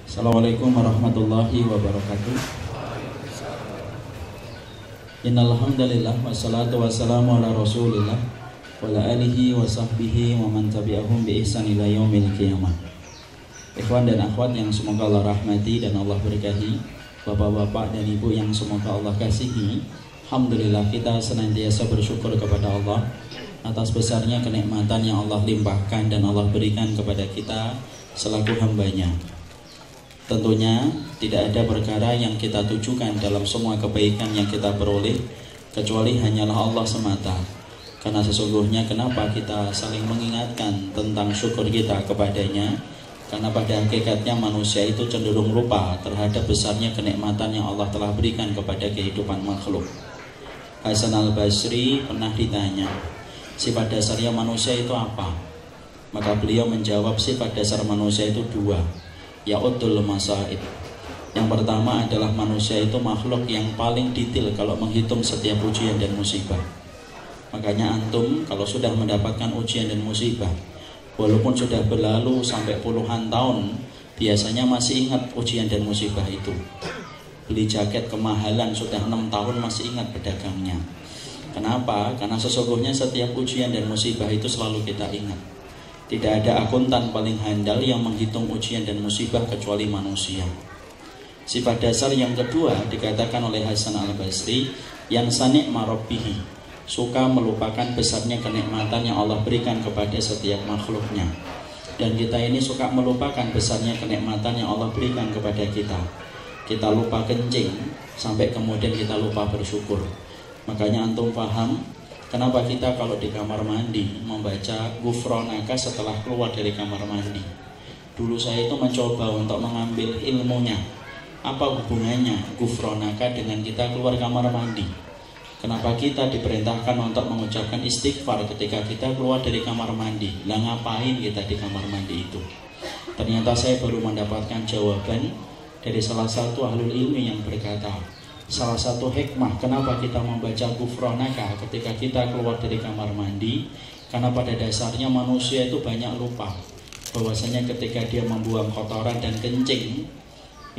Assalamualaikum warahmatullahi wabarakatuh. Innal hamdalillah wassalatu wassalamu ala Rasulillah wa ala alihi wa sahbihi wa man tabi'ahum bi ihsan ila yaumil qiyamah. Ikhwan dan akhwat yang semoga Allah rahmati dan Allah berkahi, bapak-bapak dan ibu yang semoga Allah kasihi. Alhamdulillah, kita senantiasa bersyukur kepada Allah atas besarnya kenikmatan yang Allah limpahkan dan Allah berikan kepada kita selaku hambanya. Tentunya tidak ada perkara yang kita tujukan dalam semua kebaikan yang kita peroleh kecuali hanyalah Allah semata. Karena sesungguhnya kenapa kita saling mengingatkan tentang syukur kita kepadanya? Karena pada hakikatnya manusia itu cenderung lupa terhadap besarnya kenikmatan yang Allah telah berikan kepada kehidupan makhluk. Hasan al-Basri pernah ditanya, sifat dasarnya manusia itu apa? Maka beliau menjawab, sifat dasar manusia itu dua. Ya'udul masaib. Yang pertama adalah manusia itu makhluk yang paling detail kalau menghitung setiap ujian dan musibah. Makanya antum kalau sudah mendapatkan ujian dan musibah, walaupun sudah berlalu sampai puluhan tahun, biasanya masih ingat ujian dan musibah itu. Beli jaket kemahalan sudah 6 tahun masih ingat pedagangnya. Kenapa? Karena sesungguhnya setiap ujian dan musibah itu selalu kita ingat. Tidak ada akuntan paling handal yang menghitung ujian dan musibah kecuali manusia. Sifat dasar yang kedua dikatakan oleh Hasan al-Basri, yang sani' marabbihi, suka melupakan besarnya kenikmatan yang Allah berikan kepada setiap makhluknya. Dan kita ini suka melupakan besarnya kenikmatan yang Allah berikan kepada kita. Kita lupa kencing sampai kemudian kita lupa bersyukur. Makanya antum paham kenapa kita kalau di kamar mandi membaca Ghufronaka setelah keluar dari kamar mandi. Dulu saya itu mencoba untuk mengambil ilmunya. Apa hubungannya Ghufronaka dengan kita keluar kamar mandi? Kenapa kita diperintahkan untuk mengucapkan istighfar ketika kita keluar dari kamar mandi? Lah ngapain kita di kamar mandi itu? Ternyata saya baru mendapatkan jawaban dari salah satu ahlul ilmi yang berkata, salah satu hikmah kenapa kita membaca Ghufronaka ketika kita keluar dari kamar mandi, karena pada dasarnya manusia itu banyak lupa bahwasanya ketika dia membuang kotoran dan kencing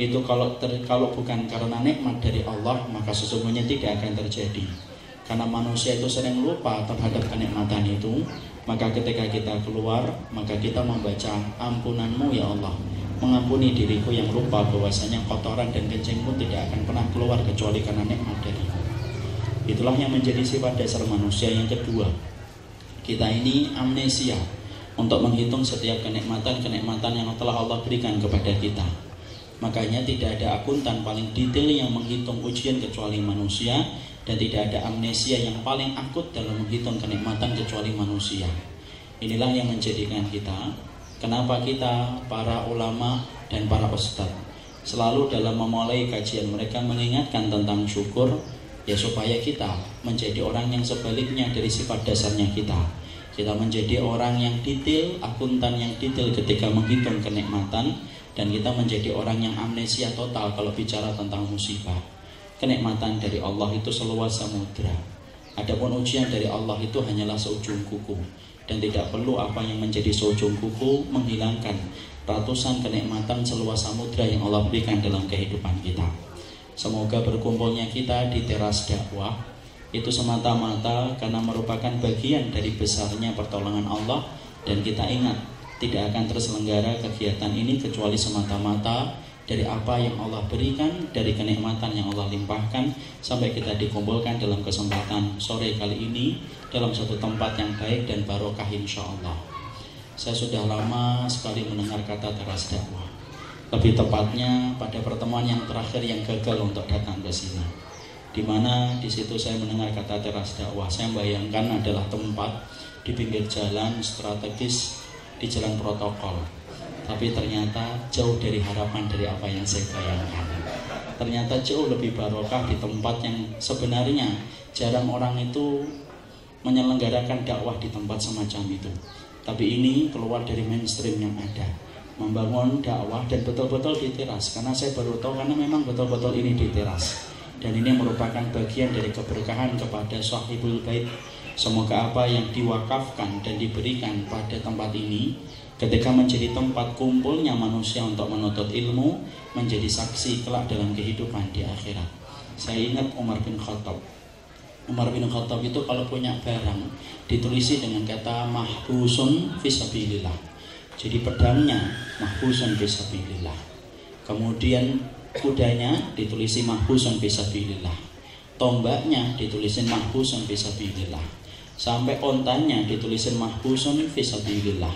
itu kalau bukan karena nikmat dari Allah, maka sesungguhnya tidak akan terjadi. Karena manusia itu sering lupa terhadap kenikmatan itu, maka ketika kita keluar, maka kita membaca ampunanmu ya Allah, mengampuni diriku yang lupa bahwasanya kotoran dan kencingmu tidak akan pernah keluar kecuali karena nikmat darimu. Itulah yang menjadi sifat dasar manusia yang kedua. Kita ini amnesia untuk menghitung setiap kenikmatan-kenikmatan yang telah Allah berikan kepada kita. Makanya tidak ada akuntan paling detail yang menghitung ujian kecuali manusia, dan tidak ada amnesia yang paling akut dalam menghitung kenikmatan kecuali manusia. Inilah yang menjadikan kita, kenapa kita, para ulama dan para ustadz, selalu dalam memulai kajian mereka mengingatkan tentang syukur, ya supaya kita menjadi orang yang sebaliknya dari sifat dasarnya kita. Kita menjadi orang yang detail, akuntan yang detail ketika menghitung kenikmatan, dan kita menjadi orang yang amnesia total kalau bicara tentang musibah. Kenikmatan dari Allah itu seluas samudra. Adapun ujian dari Allah itu hanyalah seujung kuku. Dan tidak perlu apa yang menjadi seujung kuku menghilangkan ratusan kenikmatan seluas samudra yang Allah berikan dalam kehidupan kita. Semoga berkumpulnya kita di teras dakwah itu semata-mata karena merupakan bagian dari besarnya pertolongan Allah. Dan kita ingat, tidak akan terselenggara kegiatan ini kecuali semata-mata dari apa yang Allah berikan, dari kenikmatan yang Allah limpahkan, sampai kita dikumpulkan dalam kesempatan sore kali ini dalam satu tempat yang baik dan barokah insya Allah. Saya sudah lama sekali mendengar kata teras dakwah. Lebih tepatnya pada pertemuan yang terakhir yang gagal untuk datang ke sini, di mana di situ saya mendengar kata teras dakwah. Saya bayangkan adalah tempat di pinggir jalan strategis di jalan protokol, tapi ternyata jauh dari harapan dari apa yang saya bayangkan. Ternyata jauh lebih barokah di tempat yang sebenarnya jarang orang itu menyelenggarakan dakwah di tempat semacam itu. Tapi ini keluar dari mainstream yang ada, membangun dakwah dan betul-betul di teras. Karena saya baru tahu, karena memang betul-betul ini di teras. Dan ini merupakan bagian dari keberkahan kepada Sahibul Bait, Semoga apa yang diwakafkan dan diberikan pada tempat ini ketika menjadi tempat kumpulnya manusia untuk menuntut ilmu, menjadi saksi kelak dalam kehidupan di akhirat. Saya ingat Umar bin Khattab. Umar bin Khattab itu kalau punya barang ditulisi dengan kata mahbusun fisabilillah. Jadi pedangnya mahbusun fisabilillah. Kemudian kudanya ditulisi mahbusun fisabilillah. Tombaknya ditulisin mahbusun fisabilillah. Sampai ontanya ditulisin mahbusun fisabilillah.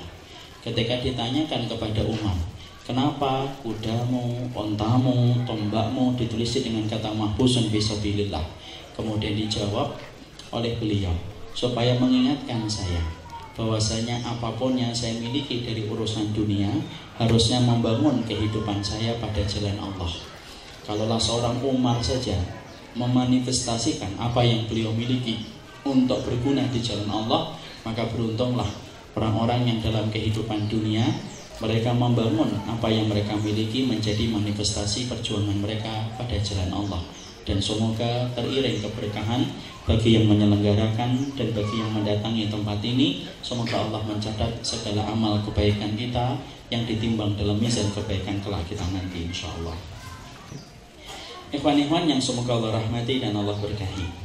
Ketika ditanyakan kepada Umar, kenapa kudamu, ontamu, tombakmu ditulisi dengan kata mahbusun fisabilillah? Kemudian dijawab oleh beliau, supaya mengingatkan saya bahwasanya apapun yang saya miliki dari urusan dunia harusnya membangun kehidupan saya pada jalan Allah. Kalaulah seorang Umar saja memanifestasikan apa yang beliau miliki untuk berguna di jalan Allah, maka beruntunglah orang-orang yang dalam kehidupan dunia mereka membangun apa yang mereka miliki menjadi manifestasi perjuangan mereka pada jalan Allah. Dan semoga teriring keberkahan bagi yang menyelenggarakan dan bagi yang mendatangi tempat ini. Semoga Allah mencatat segala amal kebaikan kita yang ditimbang dalam mizan kebaikan kelak kita nanti, insyaallah. Ikhwan-ikhwan yang semoga Allah rahmati dan Allah berkahi.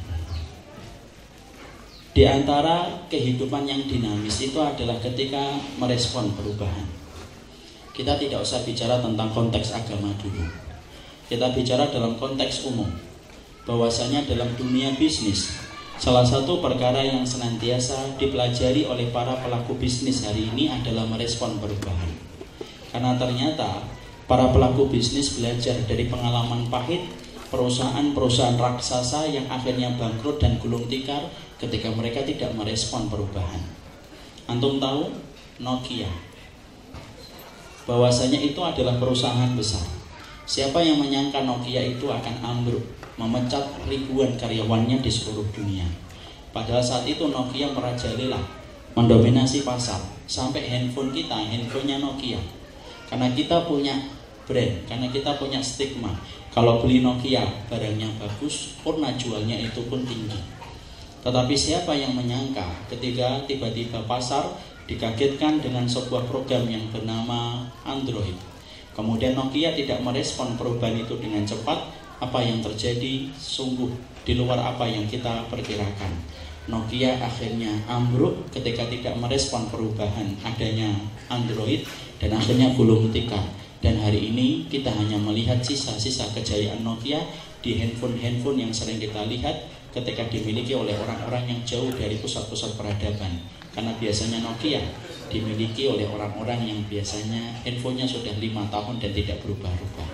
Di antara kehidupan yang dinamis itu adalah ketika merespon perubahan. Kita tidak usah bicara tentang konteks agama dulu. Kita bicara dalam konteks umum. Bahwasanya dalam dunia bisnis, salah satu perkara yang senantiasa dipelajari oleh para pelaku bisnis hari ini adalah merespon perubahan. Karena ternyata para pelaku bisnis belajar dari pengalaman pahit perusahaan-perusahaan raksasa yang akhirnya bangkrut dan gulung tikar ketika mereka tidak merespon perubahan. Antum tahu Nokia, bahwasanya itu adalah perusahaan besar. Siapa yang menyangka Nokia itu akan ambruk, memecat ribuan karyawannya di seluruh dunia. Padahal saat itu Nokia merajalela, mendominasi pasar. Sampai handphone kita, handphonenya Nokia. Karena kita punya brand, karena kita punya stigma. Kalau beli Nokia, barangnya bagus, kurna jualnya itu pun tinggi. Tetapi siapa yang menyangka ketika tiba-tiba pasar dikagetkan dengan sebuah program yang bernama Android. Kemudian Nokia tidak merespon perubahan itu dengan cepat. Apa yang terjadi sungguh di luar apa yang kita perkirakan. Nokia akhirnya ambruk ketika tidak merespon perubahan adanya Android dan akhirnya gulung tikar. Dan hari ini kita hanya melihat sisa-sisa kejayaan Nokia di handphone-handphone yang sering kita lihat ketika dimiliki oleh orang-orang yang jauh dari pusat-pusat peradaban. Karena biasanya Nokia dimiliki oleh orang-orang yang biasanya handphonenya sudah 5 tahun dan tidak berubah-ubah.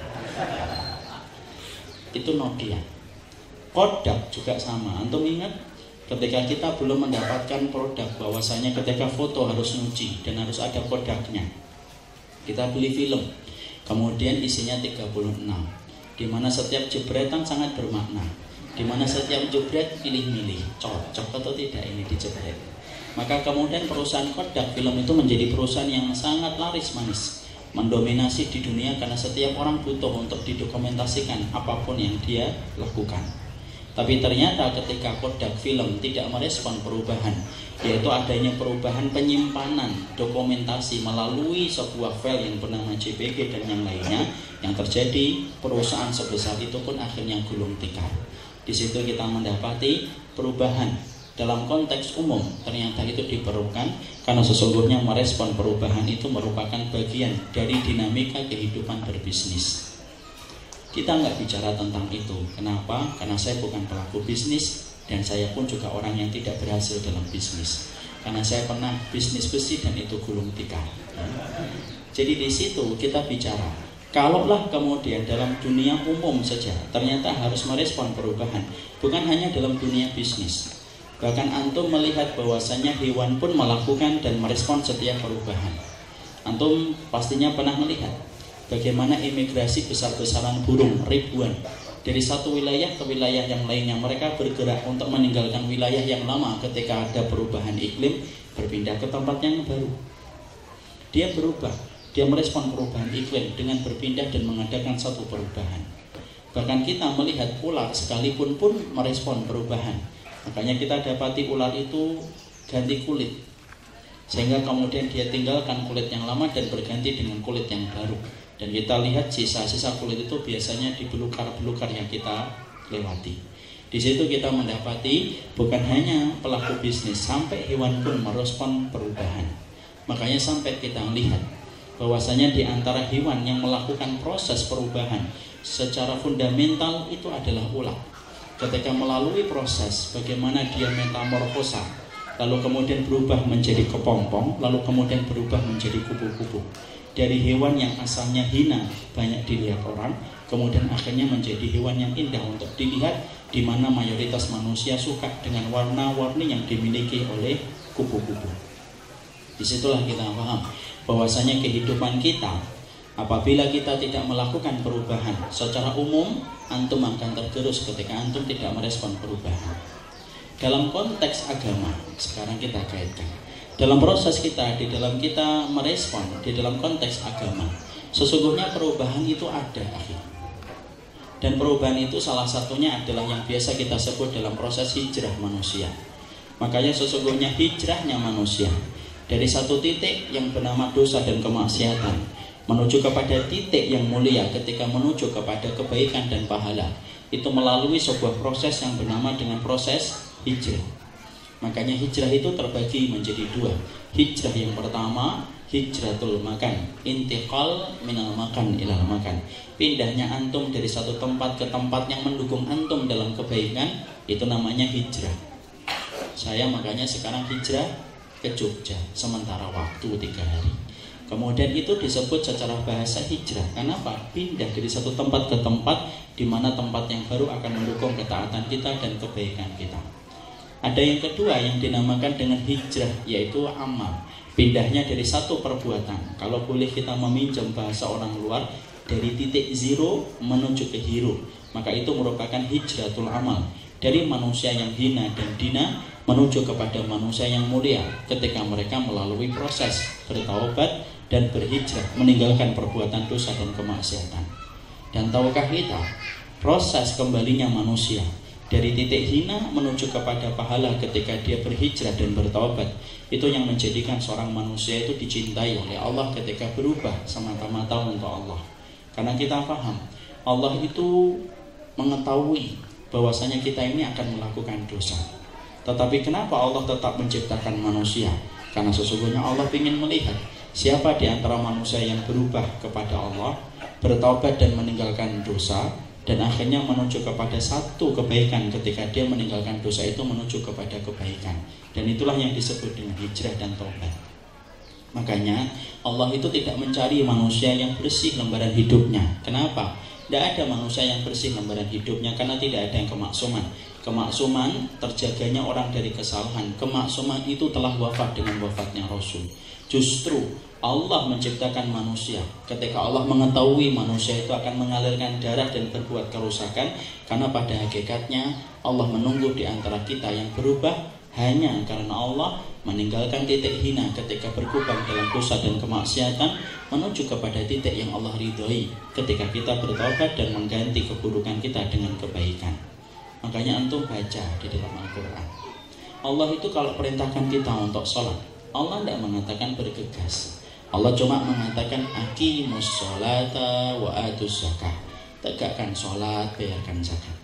Itu Nokia. Kodak juga sama. Antum ingat ketika kita belum mendapatkan produk bahwasanya ketika foto harus nyuci dan harus ada kodaknya. Kita beli film. Kemudian isinya 36, di mana setiap jebretan sangat bermakna, di mana setiap jebret pilih-milih, cocok atau tidak ini dijebret. Maka kemudian perusahaan Kodak film itu menjadi perusahaan yang sangat laris manis, mendominasi di dunia karena setiap orang butuh untuk didokumentasikan apapun yang dia lakukan. Tapi ternyata ketika Kodak film tidak merespon perubahan, yaitu adanya perubahan penyimpanan dokumentasi melalui sebuah file yang bernama JPG dan yang lainnya, yang terjadi perusahaan sebesar itu pun akhirnya gulung tikar. Di situ kita mendapati perubahan dalam konteks umum ternyata itu diperlukan karena sesungguhnya merespon perubahan itu merupakan bagian dari dinamika kehidupan berbisnis. Kita nggak bicara tentang itu. Kenapa? Karena saya bukan pelaku bisnis dan saya pun juga orang yang tidak berhasil dalam bisnis. Karena saya pernah bisnis besi dan itu gulung tikar. Jadi di situ kita bicara. Kalaulah kemudian dalam dunia umum saja ternyata harus merespon perubahan, bukan hanya dalam dunia bisnis. Bahkan antum melihat bahwasanya hewan pun melakukan dan merespon setiap perubahan. Antum pastinya pernah melihat bagaimana imigrasi besar-besaran burung ribuan dari satu wilayah ke wilayah yang lainnya. Mereka bergerak untuk meninggalkan wilayah yang lama ketika ada perubahan iklim, berpindah ke tempat yang baru. Dia berubah, dia merespon perubahan iklim dengan berpindah dan mengadakan satu perubahan. Bahkan kita melihat ular sekalipun pun merespon perubahan. Makanya kita dapati ular itu ganti kulit, sehingga kemudian dia tinggalkan kulit yang lama dan berganti dengan kulit yang baru. Dan kita lihat sisa-sisa kulit itu biasanya di belukar-belukar yang kita lewati. Di situ kita mendapati bukan hanya pelaku bisnis, sampai hewan pun merespon perubahan. Makanya sampai kita lihat bahwasanya di antara hewan yang melakukan proses perubahan secara fundamental itu adalah ular. Ketika melalui proses bagaimana dia metamorfosa, lalu kemudian berubah menjadi kepompong, lalu kemudian berubah menjadi kupu-kupu. Dari hewan yang asalnya hina, banyak dilihat orang, kemudian akhirnya menjadi hewan yang indah untuk dilihat, di mana mayoritas manusia suka dengan warna-warni yang dimiliki oleh kupu-kupu. Disitulah kita paham bahwasanya kehidupan kita, apabila kita tidak melakukan perubahan secara umum, antum akan tergerus ketika antum tidak merespon perubahan. Dalam konteks agama, sekarang kita kaitkan. Dalam proses kita, di dalam kita merespon, di dalam konteks agama, sesungguhnya perubahan itu ada, akhir. Dan perubahan itu salah satunya adalah yang biasa kita sebut dalam proses hijrah manusia. Makanya sesungguhnya hijrahnya manusia dari satu titik yang bernama dosa dan kemaksiatan menuju kepada titik yang mulia ketika menuju kepada kebaikan dan pahala, itu melalui sebuah proses yang bernama dengan proses hijrah. Makanya hijrah itu terbagi menjadi dua. Hijrah yang pertama, hijratul makan, intiqal minal makan ilal makan. Pindahnya antum dari satu tempat ke tempat yang mendukung antum dalam kebaikan, itu namanya hijrah. Saya makanya sekarang hijrah ke Jogja sementara waktu 3 hari. Kemudian itu disebut secara bahasa hijrah. Kenapa? Pindah dari satu tempat ke tempat, di mana tempat yang baru akan mendukung ketaatan kita dan kebaikan kita. Ada yang kedua yang dinamakan dengan hijrah, yaitu amal. Pindahnya dari satu perbuatan. Kalau boleh kita meminjam bahasa orang luar, dari titik zero menuju ke hero, maka itu merupakan hijratul amal. Dari manusia yang hina dan dina menuju kepada manusia yang mulia ketika mereka melalui proses bertaubat dan berhijrah, meninggalkan perbuatan dosa dan kemaksiatan. Dan tahukah kita, proses kembalinya manusia dari titik hina menuju kepada pahala ketika dia berhijrah dan bertaubat, itu yang menjadikan seorang manusia itu dicintai oleh Allah ketika berubah semata-mata untuk Allah. Karena kita paham, Allah itu mengetahui bahwasanya kita ini akan melakukan dosa. Tetapi kenapa Allah tetap menciptakan manusia? Karena sesungguhnya Allah ingin melihat siapa di antara manusia yang berubah kepada Allah, bertaubat dan meninggalkan dosa, dan akhirnya menuju kepada satu kebaikan. Ketika dia meninggalkan dosa itu menuju kepada kebaikan. Dan itulah yang disebut dengan hijrah dan taubat. Makanya Allah itu tidak mencari manusia yang bersih lembaran hidupnya. Kenapa? Tidak ada manusia yang bersih lembaran hidupnya, karena tidak ada yang kemaksuman. Kemaksuman terjaganya orang dari kesalahan. Kemaksuman itu telah wafat dengan wafatnya Rasul. Justru Allah menciptakan manusia. Ketika Allah mengetahui manusia itu akan mengalirkan darah dan berbuat kerusakan, karena pada hakikatnya Allah menunggu di antara kita yang berubah hanya karena Allah meninggalkan titik hina ketika berkubang dalam dosa dan kemaksiatan, menuju kepada titik yang Allah ridhoi ketika kita bertobat dan mengganti keburukan kita dengan kebaikan. Makanya antum baca di dalam Al-Quran, Allah itu kalau perintahkan kita untuk sholat, Allah tidak mengatakan bergegas. Allah cuma mengatakan aqimus sholata wa atuz zakah, tegakkan sholat, bayarkan zakat.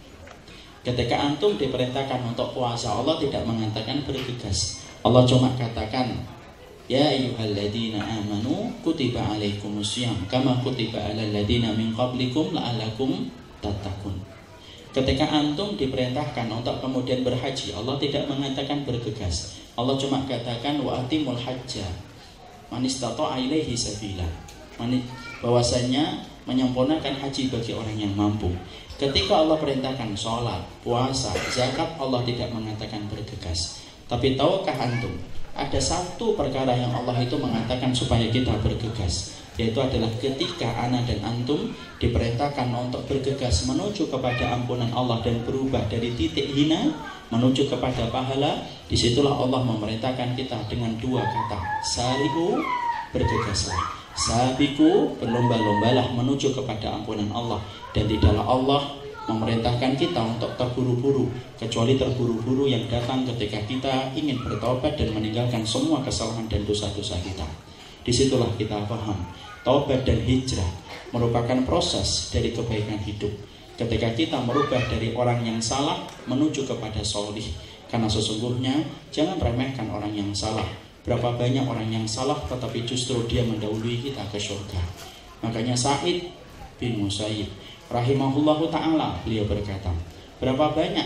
Ketika antum diperintahkan untuk puasa, Allah tidak mengatakan bergegas. Allah cuma katakan, ya ayyuhalladzina amanu kutiba alaikumusiyam kama kutiba alal ladzina min qablikum la'allakum tattaqun. Ketika antum diperintahkan untuk kemudian berhaji, Allah tidak mengatakan bergegas. Allah cuma katakan wa atimul hajja man istata'a ilaihi sabila, bahwasanya menyempurnakan haji bagi orang yang mampu. Ketika Allah perintahkan sholat, puasa, zakat, Allah tidak mengatakan bergegas. Tapi tahukah antum, ada satu perkara yang Allah itu mengatakan supaya kita bergegas, yaitu adalah ketika ana dan antum diperintahkan untuk bergegas menuju kepada ampunan Allah dan berubah dari titik hina menuju kepada pahala. Disitulah Allah memerintahkan kita dengan dua kata, sari'u, bergegaslah, sabiku, berlomba-lombalah menuju kepada ampunan Allah. Dan tidaklah Allah memerintahkan kita untuk terburu-buru, kecuali terburu-buru yang datang ketika kita ingin bertobat dan meninggalkan semua kesalahan dan dosa-dosa kita. Disitulah kita paham, taubat dan hijrah merupakan proses dari kebaikan hidup. Ketika kita merubah dari orang yang salah menuju kepada sholih. Karena sesungguhnya jangan remehkan orang yang salah. Berapa banyak orang yang salah tetapi justru dia mendahului kita ke surga. Makanya Sa'id bin Musayyib rahimahullahu ta'ala, beliau berkata, berapa banyak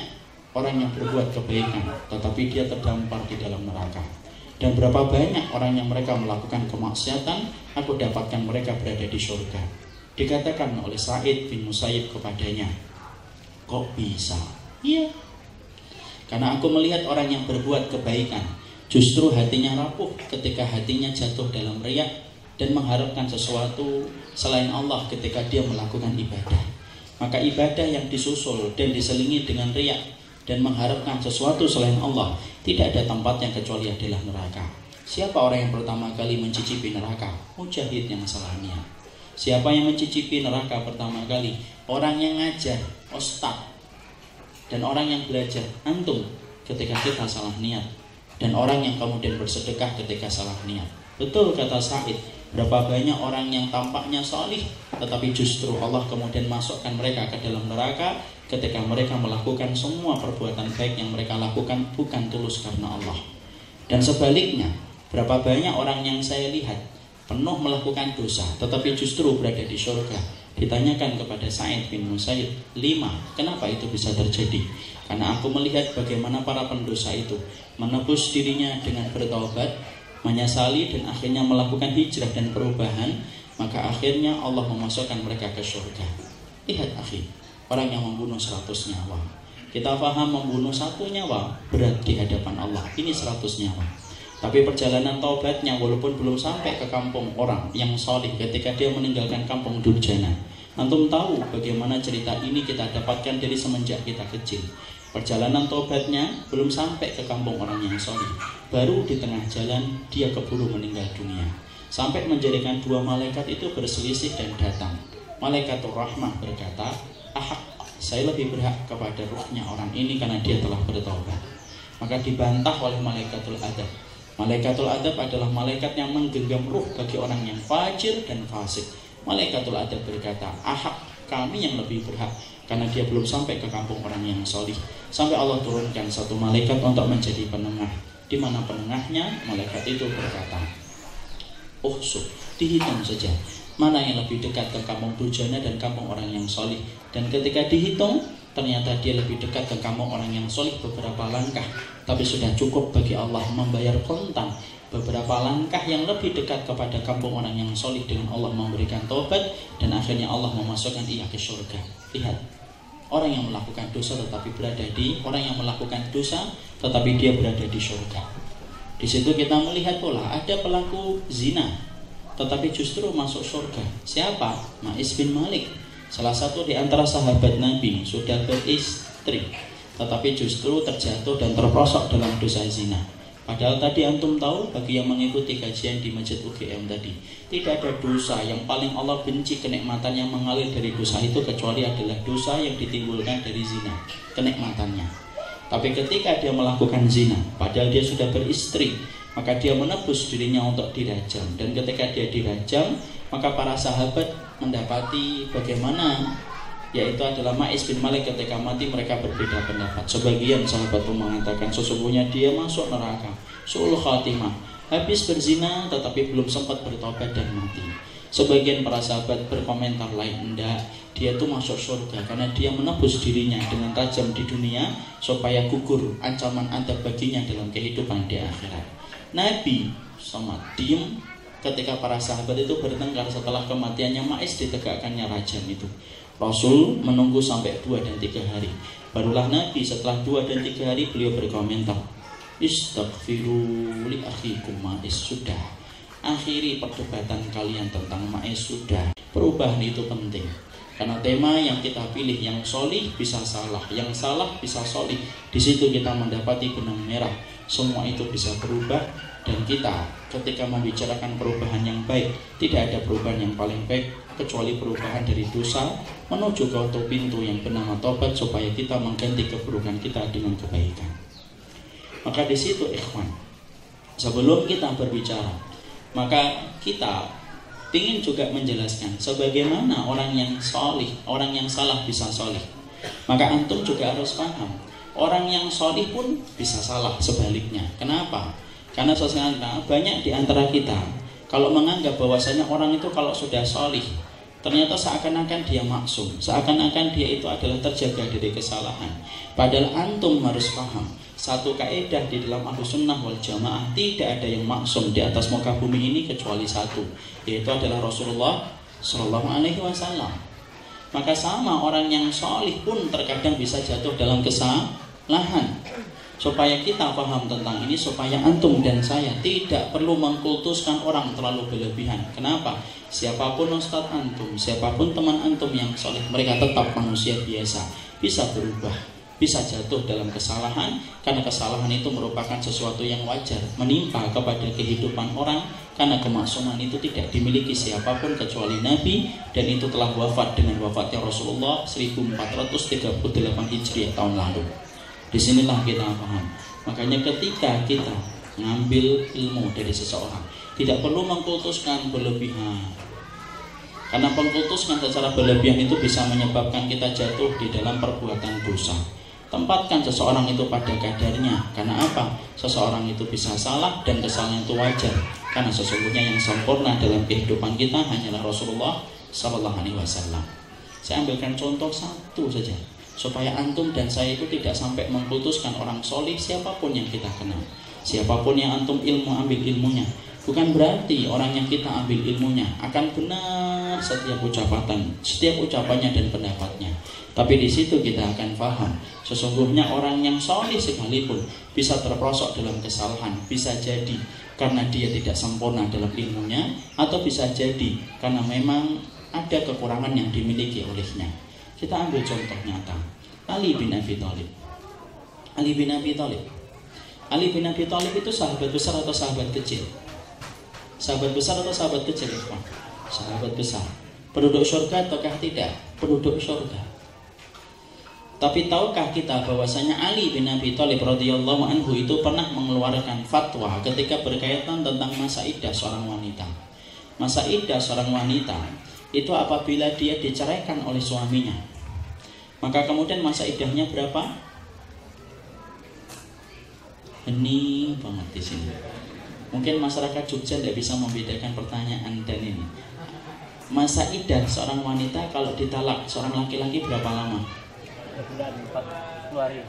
orang yang berbuat kebaikan tetapi dia terdampar di dalam neraka, dan berapa banyak orang yang mereka melakukan kemaksiatan, aku dapatkan mereka berada di surga. Dikatakan oleh Sa'id bin Musayyib kepadanya, kok bisa? Iya, karena aku melihat orang yang berbuat kebaikan justru hatinya rapuh ketika hatinya jatuh dalam riya dan mengharapkan sesuatu selain Allah ketika dia melakukan ibadah. Maka ibadah yang disusul dan diselingi dengan riya dan mengharapkan sesuatu selain Allah, tidak ada tempatnya kecuali adalah neraka. Siapa orang yang pertama kali mencicipi neraka? Mujahid yang salah niat. Siapa yang mencicipi neraka pertama kali? Orang yang ngajar, ustaz, dan orang yang belajar, antum, ketika kita salah niat, dan orang yang kemudian bersedekah ketika salah niat. Betul kata Sa'id, berapa banyak orang yang tampaknya salih tetapi justru Allah kemudian masukkan mereka ke dalam neraka ketika mereka melakukan semua perbuatan baik yang mereka lakukan bukan tulus karena Allah. Dan sebaliknya, berapa banyak orang yang saya lihat penuh melakukan dosa tetapi justru berada di surga. Ditanyakan kepada Sa'id bin Musayyib, 5, kenapa itu bisa terjadi? Karena aku melihat bagaimana para pendosa itu menebus dirinya dengan bertaubat, menyesali dan akhirnya melakukan hijrah dan perubahan, maka akhirnya Allah memasukkan mereka ke surga. Lihat akhi, orang yang membunuh 100 nyawa, kita paham membunuh 1 nyawa berat di hadapan Allah, ini 100 nyawa. Tapi perjalanan taubatnya walaupun belum sampai ke kampung orang yang salih ketika dia meninggalkan kampung durjana. Antum tahu bagaimana cerita ini kita dapatkan dari semenjak kita kecil. Perjalanan taubatnya belum sampai ke kampung orang yang salih. Baru di tengah jalan dia keburu meninggal dunia. Sampai menjadikan 2 malaikat itu berselisih dan datang. Malaikatul Rahmah berkata, saya lebih berhak kepada ruhnya orang ini karena dia telah bertaubat. Maka dibantah oleh Malaikatul Adab. Malaikatul Adab adalah malaikat yang menggenggam ruh bagi orang yang fajir dan fasik. Malaikatul Adab berkata, kami yang lebih berhak karena dia belum sampai ke kampung orang yang solih. Sampai Allah turunkan 1 malaikat untuk menjadi penengah. Di mana penengahnya, malaikat itu berkata, dihitung saja mana yang lebih dekat ke kampung durjana dan kampung orang yang solih. Dan ketika dihitung, ternyata dia lebih dekat ke kampung orang yang solih beberapa langkah. Tapi sudah cukup bagi Allah membayar kontan beberapa langkah yang lebih dekat kepada kampung orang yang solih dengan Allah memberikan taubat, dan akhirnya Allah memasukkan ia ke surga. Lihat, orang yang melakukan dosa tetapi berada di orang yang melakukan dosa tetapi dia berada di surga. Di situ kita melihat pula ada pelaku zina tetapi justru masuk surga. Siapa? Ma'is bin Malik, salah satu di antara sahabat Nabi, sudah beristri tetapi justru terjatuh dan terperosok dalam dosa zina. Padahal tadi antum tahu, bagi yang mengikuti kajian di Masjid UGM tadi, tidak ada dosa yang paling Allah benci kenikmatan yang mengalir dari dosa itu kecuali adalah dosa yang ditimbulkan dari zina, kenikmatannya. Tapi ketika dia melakukan zina, padahal dia sudah beristri, maka dia menebus dirinya untuk dirajam. Dan ketika dia dirajam, maka para sahabat mendapati bagaimana, yaitu adalah Ma'is bin Malik ketika mati mereka berbeda pendapat. Sebagian sahabat pun mengatakan sesungguhnya dia masuk neraka, su'ul khatimah, habis berzina tetapi belum sempat bertobat dan mati. Sebagian para sahabat berkomentar lain, enggak, dia itu masuk surga karena dia menebus dirinya dengan tajam di dunia supaya gugur ancaman adab baginya dalam kehidupan di akhirat. Nabi sama diem ketika para sahabat itu bertengkar setelah kematiannya Ma'is ditegakkannya rajam itu. Rasul menunggu sampai 2 dan 3 hari. Barulah Nabi setelah 2 dan 3 hari beliau berkomentar, istaghfiru li akhikum Ma'is, sudah. Akhiri perdebatan kalian tentang Ma'is, sudah. Perubahan itu penting. Karena tema yang kita pilih, yang solih bisa salah, yang salah bisa solih. Di situ kita mendapati benang merah semua itu bisa berubah. Dan kita ketika membicarakan perubahan yang baik, tidak ada perubahan yang paling baik kecuali perubahan dari dosa menuju ke pintu yang bernama tobat, supaya kita mengganti keburukan kita dengan kebaikan. Maka di situ ikhwan, sebelum kita berbicara, maka kita ingin juga menjelaskan sebagaimana orang yang solih, orang yang salah bisa solih. Maka antum juga harus paham, orang yang solih pun bisa salah sebaliknya. Kenapa? Karena sesungguhnya banyak di antara kita kalau menganggap bahwasanya orang itu kalau sudah solih, ternyata seakan-akan dia maksum, seakan-akan dia itu adalah terjaga dari kesalahan. Padahal antum harus paham satu kaidah di dalam Ahlussunnah wal Jamaah, tidak ada yang maksum di atas muka bumi ini kecuali satu, yaitu adalah Rasulullah Shallallahu Alaihi Wasallam. Maka sama orang yang solih pun terkadang bisa jatuh dalam kesalahan. Supaya kita paham tentang ini, supaya antum dan saya tidak perlu mengkultuskan orang terlalu berlebihan. Kenapa? Siapapun ustadz antum, siapapun teman antum yang soleh, mereka tetap manusia biasa, bisa berubah, bisa jatuh dalam kesalahan. Karena kesalahan itu merupakan sesuatu yang wajar menimpa kepada kehidupan orang, karena kemaksuman itu tidak dimiliki siapapun kecuali Nabi, dan itu telah wafat dengan wafatnya Rasulullah 1438 Hijriah tahun lalu. Disinilah kita paham. Makanya ketika kita ngambil ilmu dari seseorang, tidak perlu mengkultuskan berlebihan. Karena mengkultuskan secara berlebihan itu bisa menyebabkan kita jatuh di dalam perbuatan dosa. Tempatkan seseorang itu pada kadarnya. Karena apa? Seseorang itu bisa salah dan kesalahan itu wajar. Karena sesungguhnya yang sempurna dalam kehidupan kita hanyalah Rasulullah Sallallahu Alaihi Wasallam. Saya ambilkan contoh satu saja, supaya antum dan saya itu tidak sampai mengkultuskan orang solih siapapun yang kita kenal. Siapapun yang antum ambil ilmunya, bukan berarti orang yang kita ambil ilmunya akan benar setiap ucapannya dan pendapatnya. Tapi di situ kita akan paham, sesungguhnya orang yang solih sekalipun bisa terperosok dalam kesalahan. Bisa jadi karena dia tidak sempurna dalam ilmunya, atau bisa jadi karena memang ada kekurangan yang dimiliki olehnya. Kita ambil contoh nyata, Ali bin Abi Thalib. Ali bin Abi Thalib. Ali bin Abi Thalib itu sahabat besar atau sahabat kecil? Sahabat besar atau sahabat kecil? Sahabat besar. Penduduk surga ataukah tidak? Penduduk surga. Tapi tahukah kita bahwasanya Ali bin Abi Thalib radhiyallahu anhu itu pernah mengeluarkan fatwa ketika berkaitan tentang masa iddah seorang wanita. Masa iddah seorang wanita itu apabila dia diceraikan oleh suaminya, maka kemudian masa iddahnya berapa? Hening banget di sini. Mungkin masyarakat Jogja tidak bisa membedakan pertanyaan dan ini. Masa iddah seorang wanita kalau ditalak seorang laki-laki berapa lama? 3 bulan 40 hari.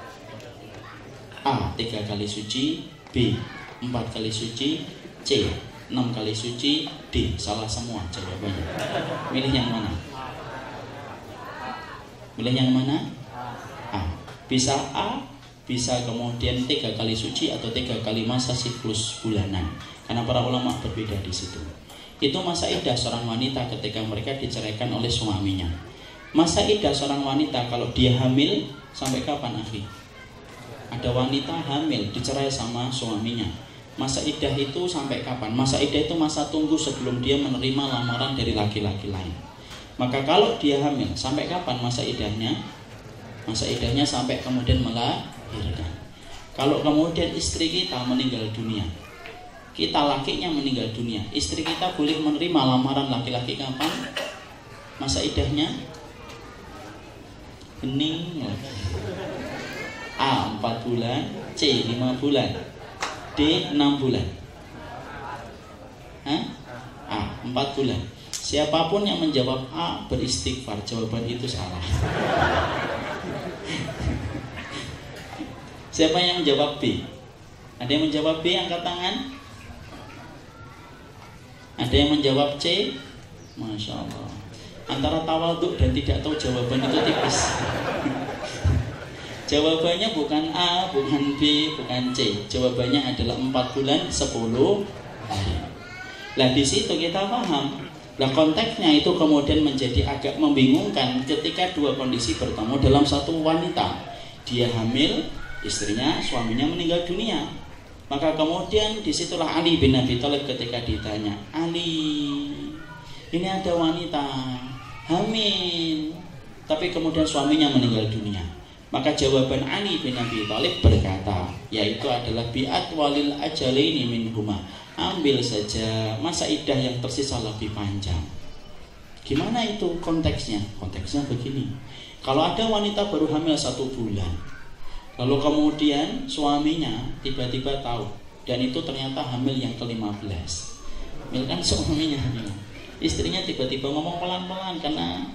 A. 3 kali suci. B. 4 kali suci. C. 6 kali suci. D. Salah semua jawabannya. Milih yang mana? Milih yang mana? A. Bisa A, bisa kemudian 3 kali suci atau 3 kali masa siklus bulanan. Karena para ulama berbeda di situ. Itu masa iddah seorang wanita ketika mereka diceraikan oleh suaminya. Masa iddah seorang wanita kalau dia hamil sampai kapan, akhi? Ada wanita hamil dicerai sama suaminya. Masa iddah itu sampai kapan? Masa iddah itu masa tunggu sebelum dia menerima lamaran dari laki-laki lain. Maka kalau dia hamil, sampai kapan masa iddahnya? Masa iddahnya sampai kemudian melahirkan. Kalau kemudian istri kita meninggal dunia, kita lakinya meninggal dunia, istri kita boleh menerima lamaran laki-laki kapan? Masa iddahnya? Hening. A. 4 bulan. C. 5 bulan. D. 6 bulan. A. 4 bulan. Siapapun yang menjawab A beristighfar, jawaban itu salah. Siapa yang menjawab B? Ada yang menjawab B, angkat tangan. Ada yang menjawab C? Masya Allah. Antara tawaduk dan tidak tahu jawaban itu tipis. Jawabannya bukan A, bukan B, bukan C. Jawabannya adalah 4 bulan 10 hari. Nah di situ kita paham. Nah konteksnya itu kemudian menjadi agak membingungkan ketika dua kondisi bertemu dalam satu wanita. Dia hamil, istrinya, suaminya meninggal dunia. Maka kemudian disitulah Ali bin Abi Thalib ketika ditanya, Ali, ini ada wanita hamil, tapi kemudian suaminya meninggal dunia. Maka jawaban Ali bin Abi Thalib berkata, yaitu adalah bi'at walil ajalaini minhuma, ambil saja masa iddah yang tersisa lebih panjang. Gimana itu konteksnya? Konteksnya begini, kalau ada wanita baru hamil 1 bulan, lalu kemudian suaminya tiba-tiba tahu, dan itu ternyata hamil yang ke-15. Misalkan suaminya hamil, istrinya tiba-tiba ngomong pelan-pelan karena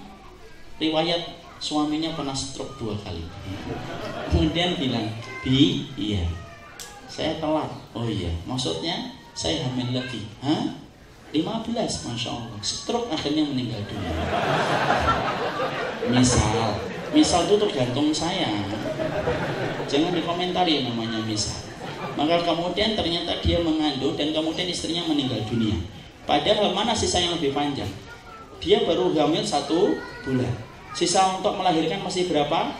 riwayat suaminya pernah stroke 2 kali. Kemudian bilang, Bi, iya, saya telat. Oh iya, maksudnya saya hamil lagi. Hah? 15, Masya Allah. Stroke akhirnya meninggal dunia. Misal itu tergantung saya. Jangan dikomentari namanya misal. Maka kemudian ternyata dia mengandung dan kemudian istrinya meninggal dunia. Padahal mana sisa yang lebih panjang? Dia baru hamil 1 bulan. Sisa untuk melahirkan masih berapa?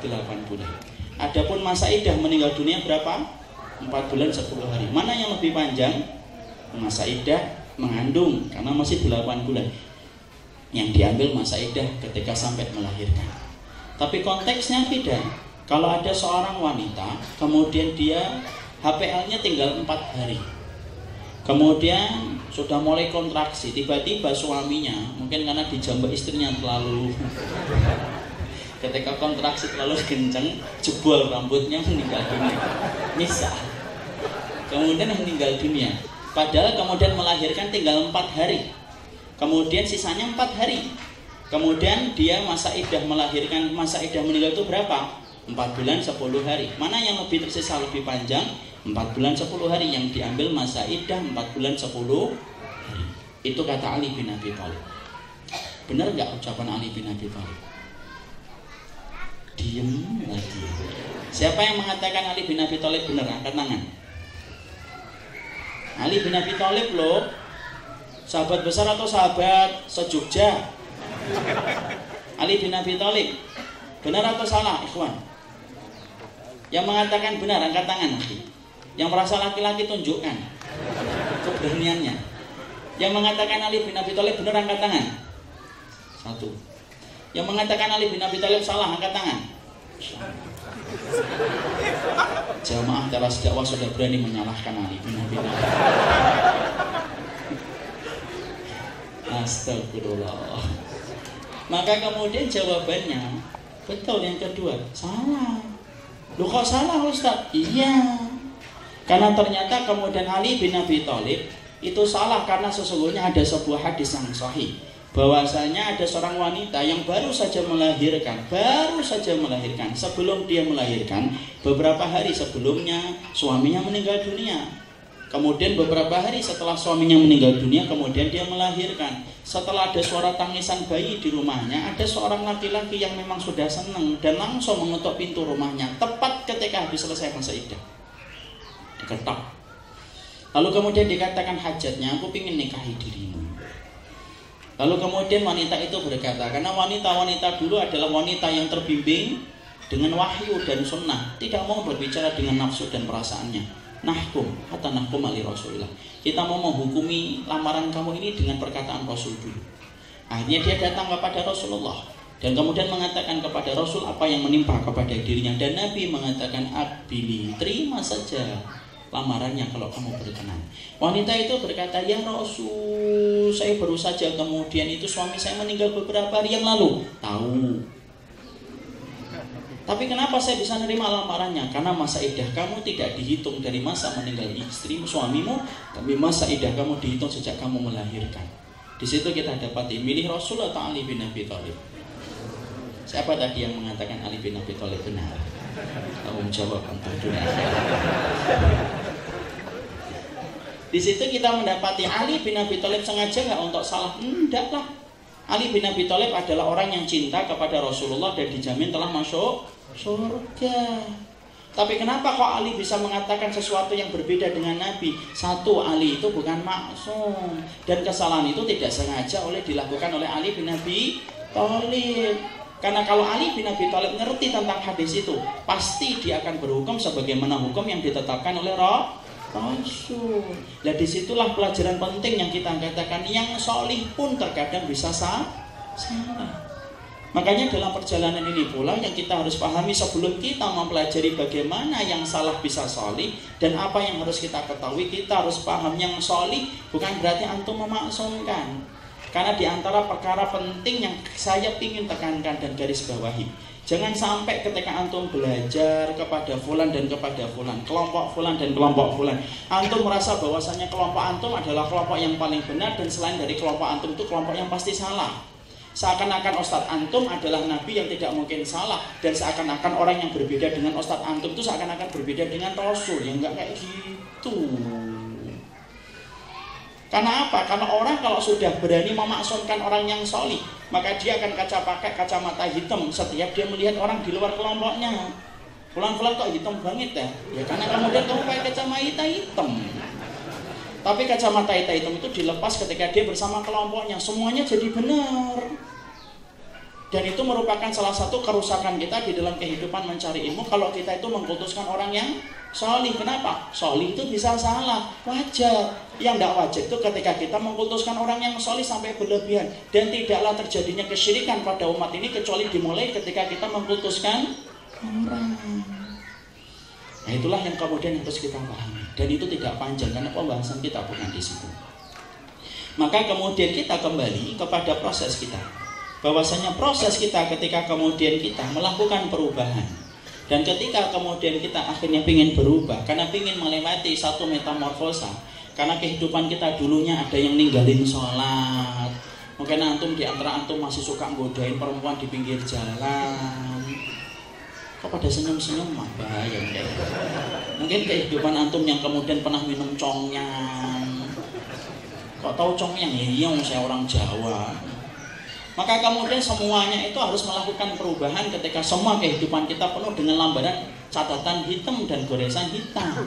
8 bulan. Adapun masa iddah meninggal dunia berapa? 4 bulan 10 hari. Mana yang lebih panjang? Masa iddah mengandung, karena masih 8 bulan. Yang diambil masa iddah ketika sampai melahirkan. Tapi konteksnya beda. Kalau ada seorang wanita, kemudian dia HPL-nya tinggal 4 hari, kemudian sudah mulai kontraksi, tiba-tiba suaminya, mungkin karena dijambak istrinya terlalu ketika kontraksi terlalu kencang, jebol rambutnya, meninggal dunia. Misal, kemudian meninggal dunia. Padahal kemudian melahirkan tinggal 4 hari, kemudian sisanya 4 hari, kemudian dia masa iddah melahirkan, masa iddah meninggal itu berapa? 4 bulan 10 hari. Mana yang lebih tersisa lebih panjang? 4 bulan 10 hari. Yang diambil masa iddah 4 bulan 10 hari. Itu kata Ali bin Abi Thalib. Benar nggak ucapan Ali bin Abi Thalib? Diem lagi. Siapa yang mengatakan Ali bin Abi Thalib benar? Angkat tangan. Ali bin Abi Thalib loh, sahabat besar atau sahabat se-Jogja? Ali bin Abi Thalib, benar atau salah, ikhwan? Yang mengatakan benar, angkat tangan nanti. Yang merasa laki-laki tunjukkan keberaniannya. Yang mengatakan Ali bin Abi Thalib benar, angkat tangan. 1. Yang mengatakan Ali bin Abi Thalib salah, angkat tangan. Jamaah teras dakwah sudah berani menyalahkan Ali bin Abi Thalib. Astagfirullah. Maka kemudian jawabannya betul, yang kedua salah. Loh kok salah Ustaz? Iya, karena ternyata kemudian Ali bin Abi Thalib itu salah karena sesungguhnya ada sebuah hadis yang sahih, bahwasanya ada seorang wanita yang baru saja melahirkan. Sebelum dia melahirkan, beberapa hari sebelumnya suaminya meninggal dunia. Kemudian beberapa hari setelah suaminya meninggal dunia, kemudian dia melahirkan. Setelah ada suara tangisan bayi di rumahnya, ada seorang laki-laki yang memang sudah senang dan langsung mengetuk pintu rumahnya tepat ketika habis selesai masa iddah. Diketok. Lalu kemudian dikatakan hajatnya, aku ingin nikahi dirimu. Lalu kemudian wanita itu berkata, karena wanita-wanita dulu adalah wanita yang terbimbing dengan wahyu dan sunnah, tidak mau berbicara dengan nafsu dan perasaannya. Nahkum, hatta nahkum ali Rasulillah. Kita mau menghukumi lamaran kamu ini dengan perkataan Rasul dulu. Akhirnya dia datang kepada Rasulullah dan kemudian mengatakan kepada Rasul apa yang menimpa kepada dirinya. Dan Nabi mengatakan, Abili, terima saja lamarannya kalau kamu berkenan. Wanita itu berkata, ya Rasul, saya baru saja kemudian itu suami saya meninggal beberapa hari yang lalu. Tahu. Tapi kenapa saya bisa nerima lamarannya? Karena masa iddah kamu tidak dihitung dari masa meninggal istrimu, suamimu, tapi masa iddah kamu dihitung sejak kamu melahirkan. Di situ kita dapati milih Rasul atau Ali bin Abi Thalib. Siapa tadi yang mengatakan Ali bin Abi Thalib benar? Kamu menjawab antum dunia. Di situ kita mendapati Ali bin Abi Thalib sengaja nggak untuk salah? Enggak lah. Ali bin Abi Thalib adalah orang yang cinta kepada Rasulullah dan dijamin telah masuk surga. Tapi kenapa kok Ali bisa mengatakan sesuatu yang berbeda dengan Nabi? Satu, Ali itu bukan maksum, dan kesalahan itu tidak sengaja dilakukan oleh Ali bin Abi Thalib. Karena kalau Ali bin Abi Thalib ngerti tentang hadis itu, pasti dia akan berhukum sebagaimana hukum yang ditetapkan oleh Rasul. Nah disitulah pelajaran penting yang kita katakan, yang solih pun terkadang bisa salah. Makanya dalam perjalanan ini pula yang kita harus pahami sebelum kita mempelajari bagaimana yang salah bisa solih dan apa yang harus kita ketahui, kita harus paham yang solih bukan berarti antum memaksumkan. Karena diantara perkara penting yang saya ingin tekankan dan garis bawahi, jangan sampai ketika antum belajar kepada fulan dan kepada fulan, kelompok fulan dan kelompok fulan, antum merasa bahwasanya kelompok antum adalah kelompok yang paling benar dan selain dari kelompok antum itu kelompok yang pasti salah. Seakan-akan Ustadz antum adalah nabi yang tidak mungkin salah, dan seakan-akan orang yang berbeda dengan Ustadz antum itu seakan-akan berbeda dengan Rasul. Yang enggak kayak gitu. Karena apa? Karena orang kalau sudah berani memaksudkan orang yang solih, maka dia akan pakai kacamata hitam setiap dia melihat orang di luar kelompoknya. Fulan-fulan kok hitam banget ya? Ya karena kemudian kamu pakai kacamata hitam. Tapi kacamata hitam itu dilepas ketika dia bersama kelompoknya, semuanya jadi benar. Dan itu merupakan salah satu kerusakan kita di dalam kehidupan mencari ilmu, kalau kita itu mengkultuskan orang yang solih. Kenapa? Solih itu bisa salah, wajar. Yang tidak wajar itu ketika kita mengkultuskan orang yang solih sampai berlebihan. Dan tidaklah terjadinya kesyirikan pada umat ini kecuali dimulai ketika kita mengkultuskan orang. Nah itulah yang kemudian harus kita pahami. Dan itu tidak panjang karena pembahasan kita bukan di situ. Maka kemudian kita kembali kepada proses kita, bahwasanya proses kita ketika kemudian kita melakukan perubahan, dan ketika kemudian kita akhirnya ingin berubah karena ingin melewati satu metamorfosa. Karena kehidupan kita dulunya ada yang ninggalin sholat. Mungkin antum di antara antum masih suka godain perempuan di pinggir jalan. Kok pada senyum-senyum mah bahaya. Mungkin kehidupan antum yang kemudian pernah minum congyang. Kok tahu congyang? Iya, saya orang Jawa. Maka kemudian semuanya itu harus melakukan perubahan ketika semua kehidupan kita penuh dengan lambaran catatan hitam dan goresan hitam.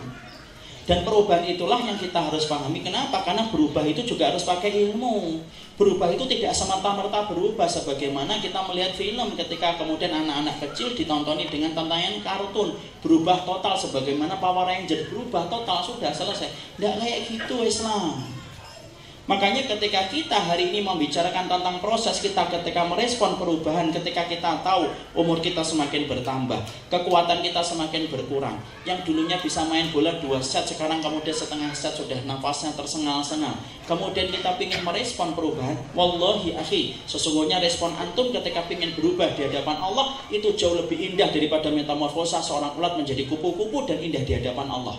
Dan perubahan itulah yang kita harus pahami. Kenapa? Karena berubah itu juga harus pakai ilmu. Berubah itu tidak semata-merta berubah sebagaimana kita melihat film ketika kemudian anak-anak kecil ditontoni dengan tantangan kartun, berubah total sebagaimana Power Ranger, berubah total, sudah selesai. Tidak kayak gitu Islam. Makanya ketika kita hari ini membicarakan tentang proses kita ketika merespon perubahan, ketika kita tahu umur kita semakin bertambah, kekuatan kita semakin berkurang, yang dulunya bisa main bola 2 set sekarang kemudian setengah set sudah nafasnya tersengal-sengal, kemudian kita ingin merespon perubahan, wallahi akhi, sesungguhnya respon antum ketika ingin berubah di hadapan Allah itu jauh lebih indah daripada metamorfosa seorang ulat menjadi kupu-kupu dan indah di hadapan Allah.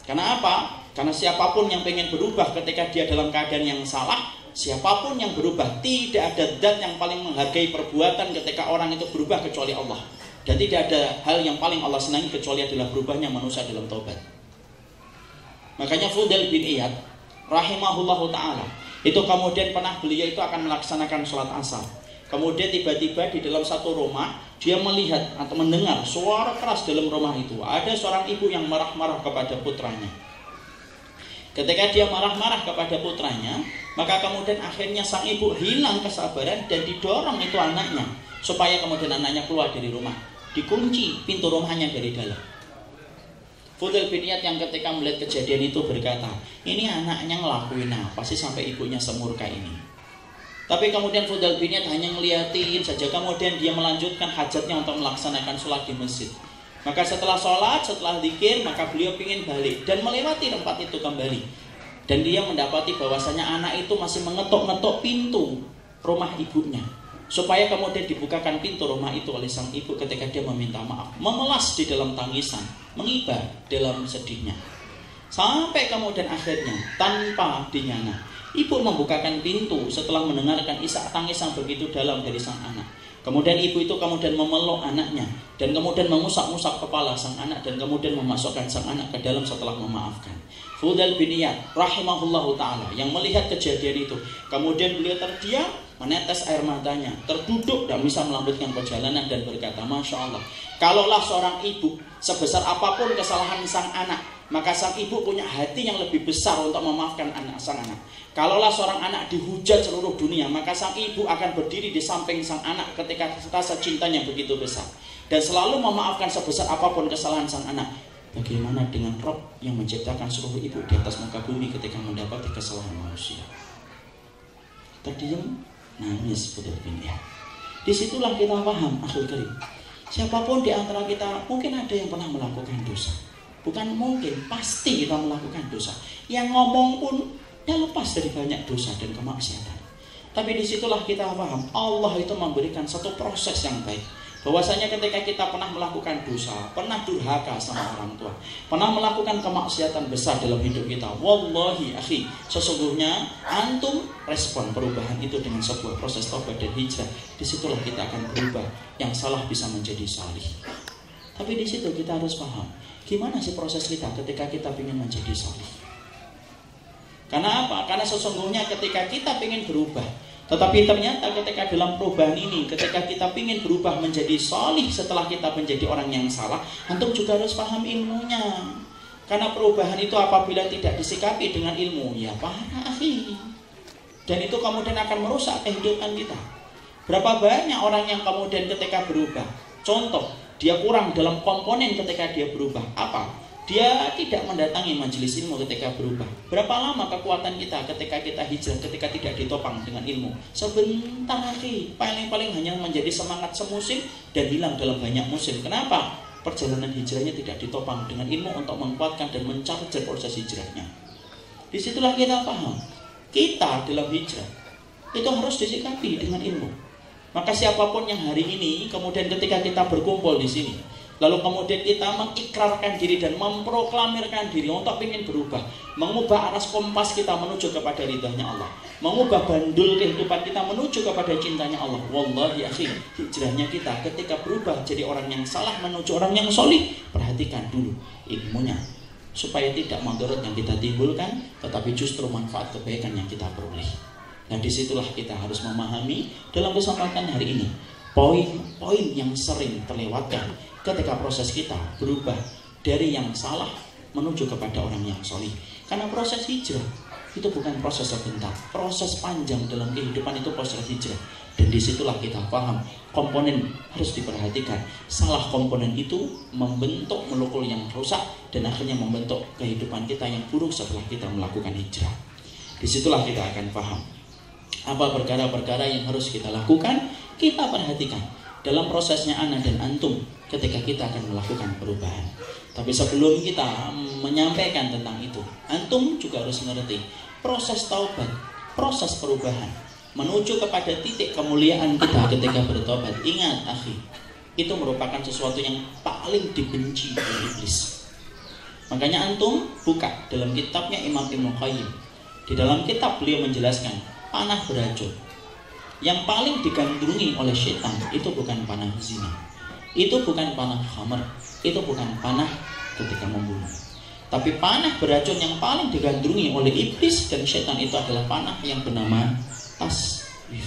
Karena apa? Karena siapapun yang pengen berubah ketika dia dalam keadaan yang salah, siapapun yang berubah, tidak ada zat yang paling menghargai perbuatan ketika orang itu berubah kecuali Allah. Dan tidak ada hal yang paling Allah senangi kecuali adalah berubahnya manusia dalam taubat. Makanya Fudail bin Iyad rahimahullahu ta'ala, itu kemudian pernah beliau itu akan melaksanakan sholat asar. Kemudian tiba-tiba di dalam satu rumah, dia melihat atau mendengar suara keras dalam rumah itu. Ada seorang ibu yang marah-marah kepada putranya. Ketika dia marah-marah kepada putranya, maka kemudian akhirnya sang ibu hilang kesabaran dan didorong itu anaknya supaya kemudian anaknya keluar dari rumah. Dikunci pintu rumahnya dari dalam. Fudail bin Iyad yang ketika melihat kejadian itu berkata, ini anaknya ngelakuin apa sih sampai ibunya semurka ini? Tapi kemudian Fudail bin Iyad hanya ngeliatin saja, kemudian dia melanjutkan hajatnya untuk melaksanakan sholat di masjid. Maka setelah sholat, setelah zikir, maka beliau ingin balik dan melewati tempat itu kembali. Dan dia mendapati bahwasanya anak itu masih mengetuk-ngetuk pintu rumah ibunya, supaya kemudian dibukakan pintu rumah itu oleh sang ibu ketika dia meminta maaf, memelas di dalam tangisan, mengibar dalam sedihnya. Sampai kemudian akhirnya tanpa dinyana, ibu membukakan pintu setelah mendengarkan isak tangis yang begitu dalam dari sang anak. Kemudian ibu itu kemudian memeluk anaknya dan kemudian mengusap-usap kepala sang anak dan kemudian memasukkan sang anak ke dalam setelah memaafkan. Fudail bin Iyad rahimahullahu ta'ala yang melihat kejadian itu, kemudian beliau terdiam, menetes air matanya, terduduk dan bisa melanjutkan perjalanan dan berkata, Masya Allah, kalaulah seorang ibu sebesar apapun kesalahan sang anak, maka sang ibu punya hati yang lebih besar untuk memaafkan sang anak. Kalaulah seorang anak dihujat seluruh dunia, maka sang ibu akan berdiri di samping sang anak ketika rasa cintanya begitu besar dan selalu memaafkan sebesar apapun kesalahan sang anak. Bagaimana dengan Rob yang menciptakan seluruh ibu di atas muka bumi ketika mendapati kesalahan manusia? Terdiam, nangis betul-betul ya. Disitulah kita paham, akhul karim. Siapapun di antara kita mungkin ada yang pernah melakukan dosa. Bukan mungkin, pasti kita melakukan dosa. Yang ngomong pun ya lepas dari banyak dosa dan kemaksiatan. Tapi disitulah kita paham, Allah itu memberikan satu proses yang baik. Bahwasanya ketika kita pernah melakukan dosa, pernah durhaka sama orang tua, pernah melakukan kemaksiatan besar dalam hidup kita, wallahi akhi, sesungguhnya antum respon perubahan itu dengan sebuah proses taubat dan hijrah. Disitulah kita akan berubah, yang salah bisa menjadi salih. Tapi di situ kita harus paham, gimana sih proses kita ketika kita ingin menjadi salih? Karena apa? Karena sesungguhnya ketika kita ingin berubah, tetapi ternyata ketika dalam perubahan ini, ketika kita ingin berubah menjadi salih setelah kita menjadi orang yang salah, antum juga harus paham ilmunya. Karena perubahan itu apabila tidak disikapi dengan ilmu, ya parah akhi. Dan itu kemudian akan merusak kehidupan kita. Berapa banyak orang yang kemudian ketika berubah, contoh, dia kurang dalam komponen ketika dia berubah. Apa? Dia tidak mendatangi majelis ilmu ketika berubah. Berapa lama kekuatan kita ketika kita hijrah, ketika tidak ditopang dengan ilmu? Sebentar lagi, paling-paling hanya menjadi semangat semusim dan hilang dalam banyak musim. Kenapa? Perjalanan hijrahnya tidak ditopang dengan ilmu untuk menguatkan dan mencarger proses hijrahnya. Disitulah kita paham, kita dalam hijrah itu harus disikapi dengan ilmu. Maka siapapun yang hari ini kemudian ketika kita berkumpul di sini, lalu kemudian kita mengikrarkan diri dan memproklamirkan diri untuk ingin berubah, mengubah aras kompas kita menuju kepada ridhanya Allah, mengubah bandul kehidupan kita menuju kepada cintanya Allah. Wallahi akhi, hijrahnya kita ketika berubah jadi orang yang salah menuju orang yang solih, perhatikan dulu ilmunya, supaya tidak mudarat yang kita timbulkan, tetapi justru manfaat kebaikan yang kita peroleh. Nah disitulah kita harus memahami dalam kesempatan hari ini poin-poin yang sering terlewatkan ketika proses kita berubah dari yang salah menuju kepada orang yang solih. Karena proses hijrah itu bukan proses sebentar, proses panjang dalam kehidupan itu proses hijrah. Dan disitulah kita paham komponen harus diperhatikan. Salah komponen itu membentuk molekul yang rusak dan akhirnya membentuk kehidupan kita yang buruk setelah kita melakukan hijrah. Disitulah kita akan paham apa perkara-perkara yang harus kita lakukan. Kita perhatikan dalam prosesnya ana dan antum ketika kita akan melakukan perubahan. Tapi sebelum kita menyampaikan tentang itu, antum juga harus mengerti proses taubat, proses perubahan menuju kepada titik kemuliaan kita ketika bertobat. Ingat akhi, itu merupakan sesuatu yang paling dibenci oleh iblis. Makanya antum buka dalam kitabnya Imam Ibnu Qayyim. Di dalam kitab beliau menjelaskan panah beracun yang paling digandrungi oleh setan itu bukan panah zina, itu bukan panah khamar, itu bukan panah ketika membunuh. Tapi panah beracun yang paling digandrungi oleh iblis dan setan itu adalah panah yang bernama taswif.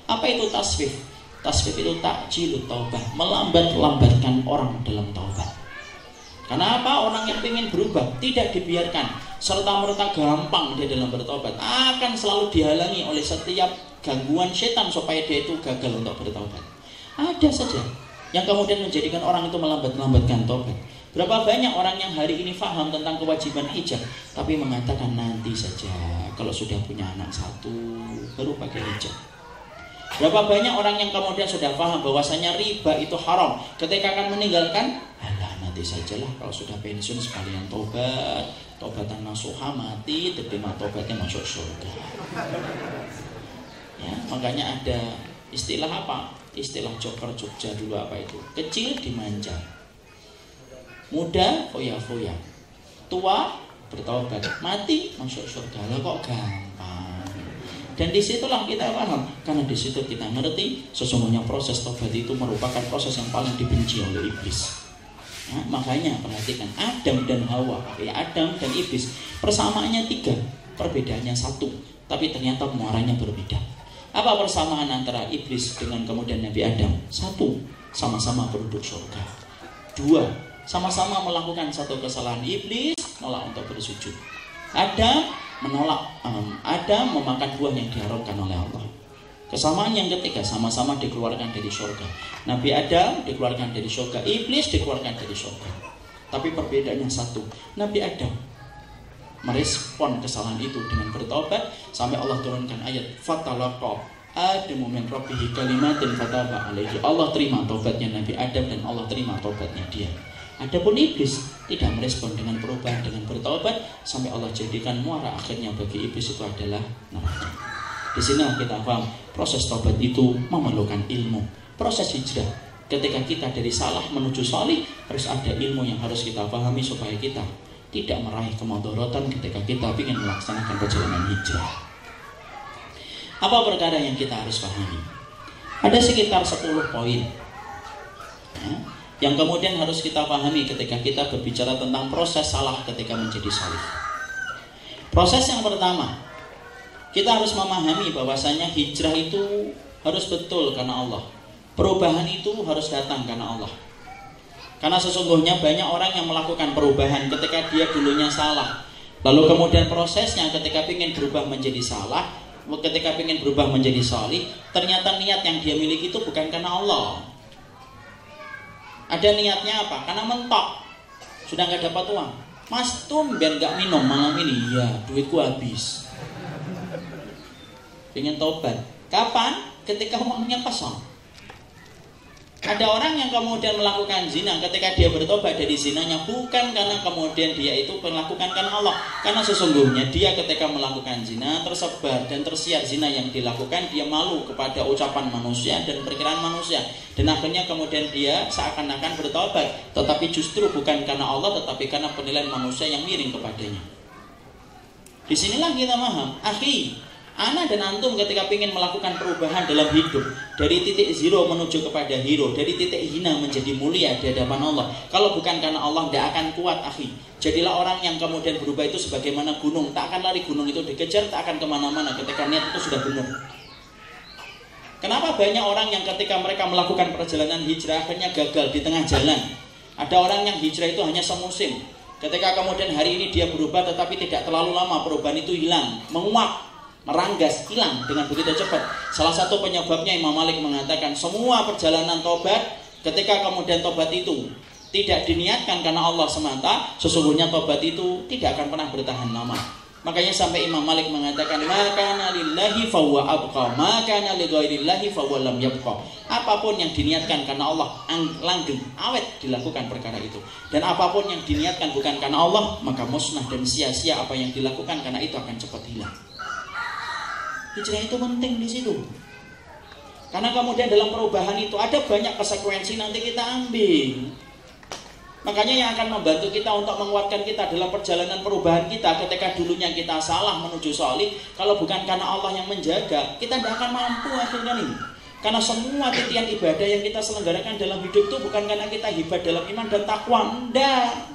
Apa itu taswif? Taswif itu takjilut taubah, melambat-lambatkan orang dalam taubat. Karena apa? Orang yang ingin berubah tidak dibiarkan serta-merta gampang dia dalam bertobat, akan selalu dihalangi oleh setiap gangguan setan supaya dia itu gagal untuk bertobat. Ada saja yang kemudian menjadikan orang itu melambat-lambatkan tobat. Berapa banyak orang yang hari ini faham tentang kewajiban hijab, tapi mengatakan nanti saja kalau sudah punya anak satu baru pakai hijab. Berapa banyak orang yang kemudian sudah paham bahwasanya riba itu haram, ketika akan meninggalkan, alah nanti sajalah kalau sudah pensiun sekalian tobat, tobatan nasuha mati, terima tobatnya masuk surga. Ya, makanya ada istilah apa? Istilah joker Jogja dulu apa itu? Kecil dimanja, muda foya-foya, tua bertobat, mati masuk surga. Lah kok gampang? Dan disitulah kita paham, karena disitu kita ngerti sesungguhnya proses tobat itu merupakan proses yang paling dibenci oleh iblis. Ya, makanya perhatikan Adam dan Hawa, ya Adam dan iblis persamaannya 3, perbedaannya 1, tapi ternyata muaranya berbeda. Apa persamaan antara iblis dengan kemudian Nabi Adam? 1, sama-sama penduduk surga. 2, sama-sama melakukan satu kesalahan. Iblis menolak untuk bersujud. Adam menolak, Adam memakan buah yang diharamkan oleh Allah. Kesamaan yang ketiga, sama-sama dikeluarkan dari surga. Nabi Adam dikeluarkan dari surga, iblis dikeluarkan dari surga. Tapi perbedaannya satu, Nabi Adam merespon kesalahan itu dengan bertobat sampai Allah turunkan ayat fatalaqa Adamu min rabbihi kalimatin fataba alaihi. Allah terima tobatnya Nabi Adam dan Allah terima tobatnya dia. Adapun iblis tidak merespon dengan perubahan, dengan bertobat sampai Allah jadikan muara akhirnya bagi iblis itu adalah neraka. Di sini kita paham proses tobat itu memerlukan ilmu. Proses hijrah ketika kita dari salah menuju salih harus ada ilmu yang harus kita pahami supaya kita tidak meraih kemudaratan ketika kita ingin melaksanakan perjalanan hijrah. Apa perkara yang kita harus pahami? Ada sekitar 10 poin yang kemudian harus kita pahami ketika kita berbicara tentang proses salah ketika menjadi salih. Proses yang pertama, kita harus memahami bahwasanya hijrah itu harus betul karena Allah. Perubahan itu harus datang karena Allah. Karena sesungguhnya banyak orang yang melakukan perubahan ketika dia dulunya salah, lalu kemudian prosesnya ketika ingin berubah menjadi salah, ketika ingin berubah menjadi salih, ternyata niat yang dia miliki itu bukan karena Allah. Ada niatnya apa? Karena mentok, sudah nggak dapat uang. Mas tumben nggak minum malam ini? Ya, duitku habis. Pengen tobat. Kapan? Ketika uangnya kosong. Ada orang yang kemudian melakukan zina ketika dia bertobat dari zinanya bukan karena kemudian dia itu melakukan karena Allah. Karena sesungguhnya dia ketika melakukan zina tersebar dan tersiar zina yang dilakukan, dia malu kepada ucapan manusia dan perkiraan manusia. Dan akhirnya kemudian dia seakan-akan bertobat, tetapi justru bukan karena Allah tetapi karena penilaian manusia yang miring kepadanya. Disinilah kita paham, akhi, ana dan antum ketika ingin melakukan perubahan dalam hidup dari titik zero menuju kepada hero, dari titik hina menjadi mulia di hadapan Allah, kalau bukan karena Allah tidak akan kuat, akhi. Jadilah orang yang kemudian berubah itu sebagaimana gunung, tak akan lari gunung itu dikejar, tak akan kemana-mana ketika niat itu sudah benar. Kenapa banyak orang yang ketika mereka melakukan perjalanan hijrah akhirnya gagal di tengah jalan? Ada orang yang hijrah itu hanya semusim, ketika kemudian hari ini dia berubah tetapi tidak terlalu lama perubahan itu hilang, menguap, meranggas, hilang dengan begitu cepat. Salah satu penyebabnya Imam Malik mengatakan semua perjalanan tobat ketika kemudian tobat itu tidak diniatkan karena Allah semata, sesungguhnya tobat itu tidak akan pernah bertahan lama. Makanya sampai Imam Malik mengatakan maka lillahi fahuwa abqa, maka lighairillahi fahuwa lam yabqa. Apapun yang diniatkan karena Allah langgeng, awet dilakukan perkara itu. Dan apapun yang diniatkan bukan karena Allah, maka musnah dan sia-sia apa yang dilakukan karena itu akan cepat hilang. Hijrah itu penting di situ. Karena kemudian dalam perubahan itu ada banyak konsekuensi nanti kita ambil. Makanya yang akan membantu kita untuk menguatkan kita dalam perjalanan perubahan kita ketika dulunya kita salah menuju salih, kalau bukan karena Allah yang menjaga, kita tidak akan mampu akhirnya ini. Karena semua titian ibadah yang kita selenggarakan dalam hidup itu bukan karena kita hebat dalam iman dan takwa, enggak.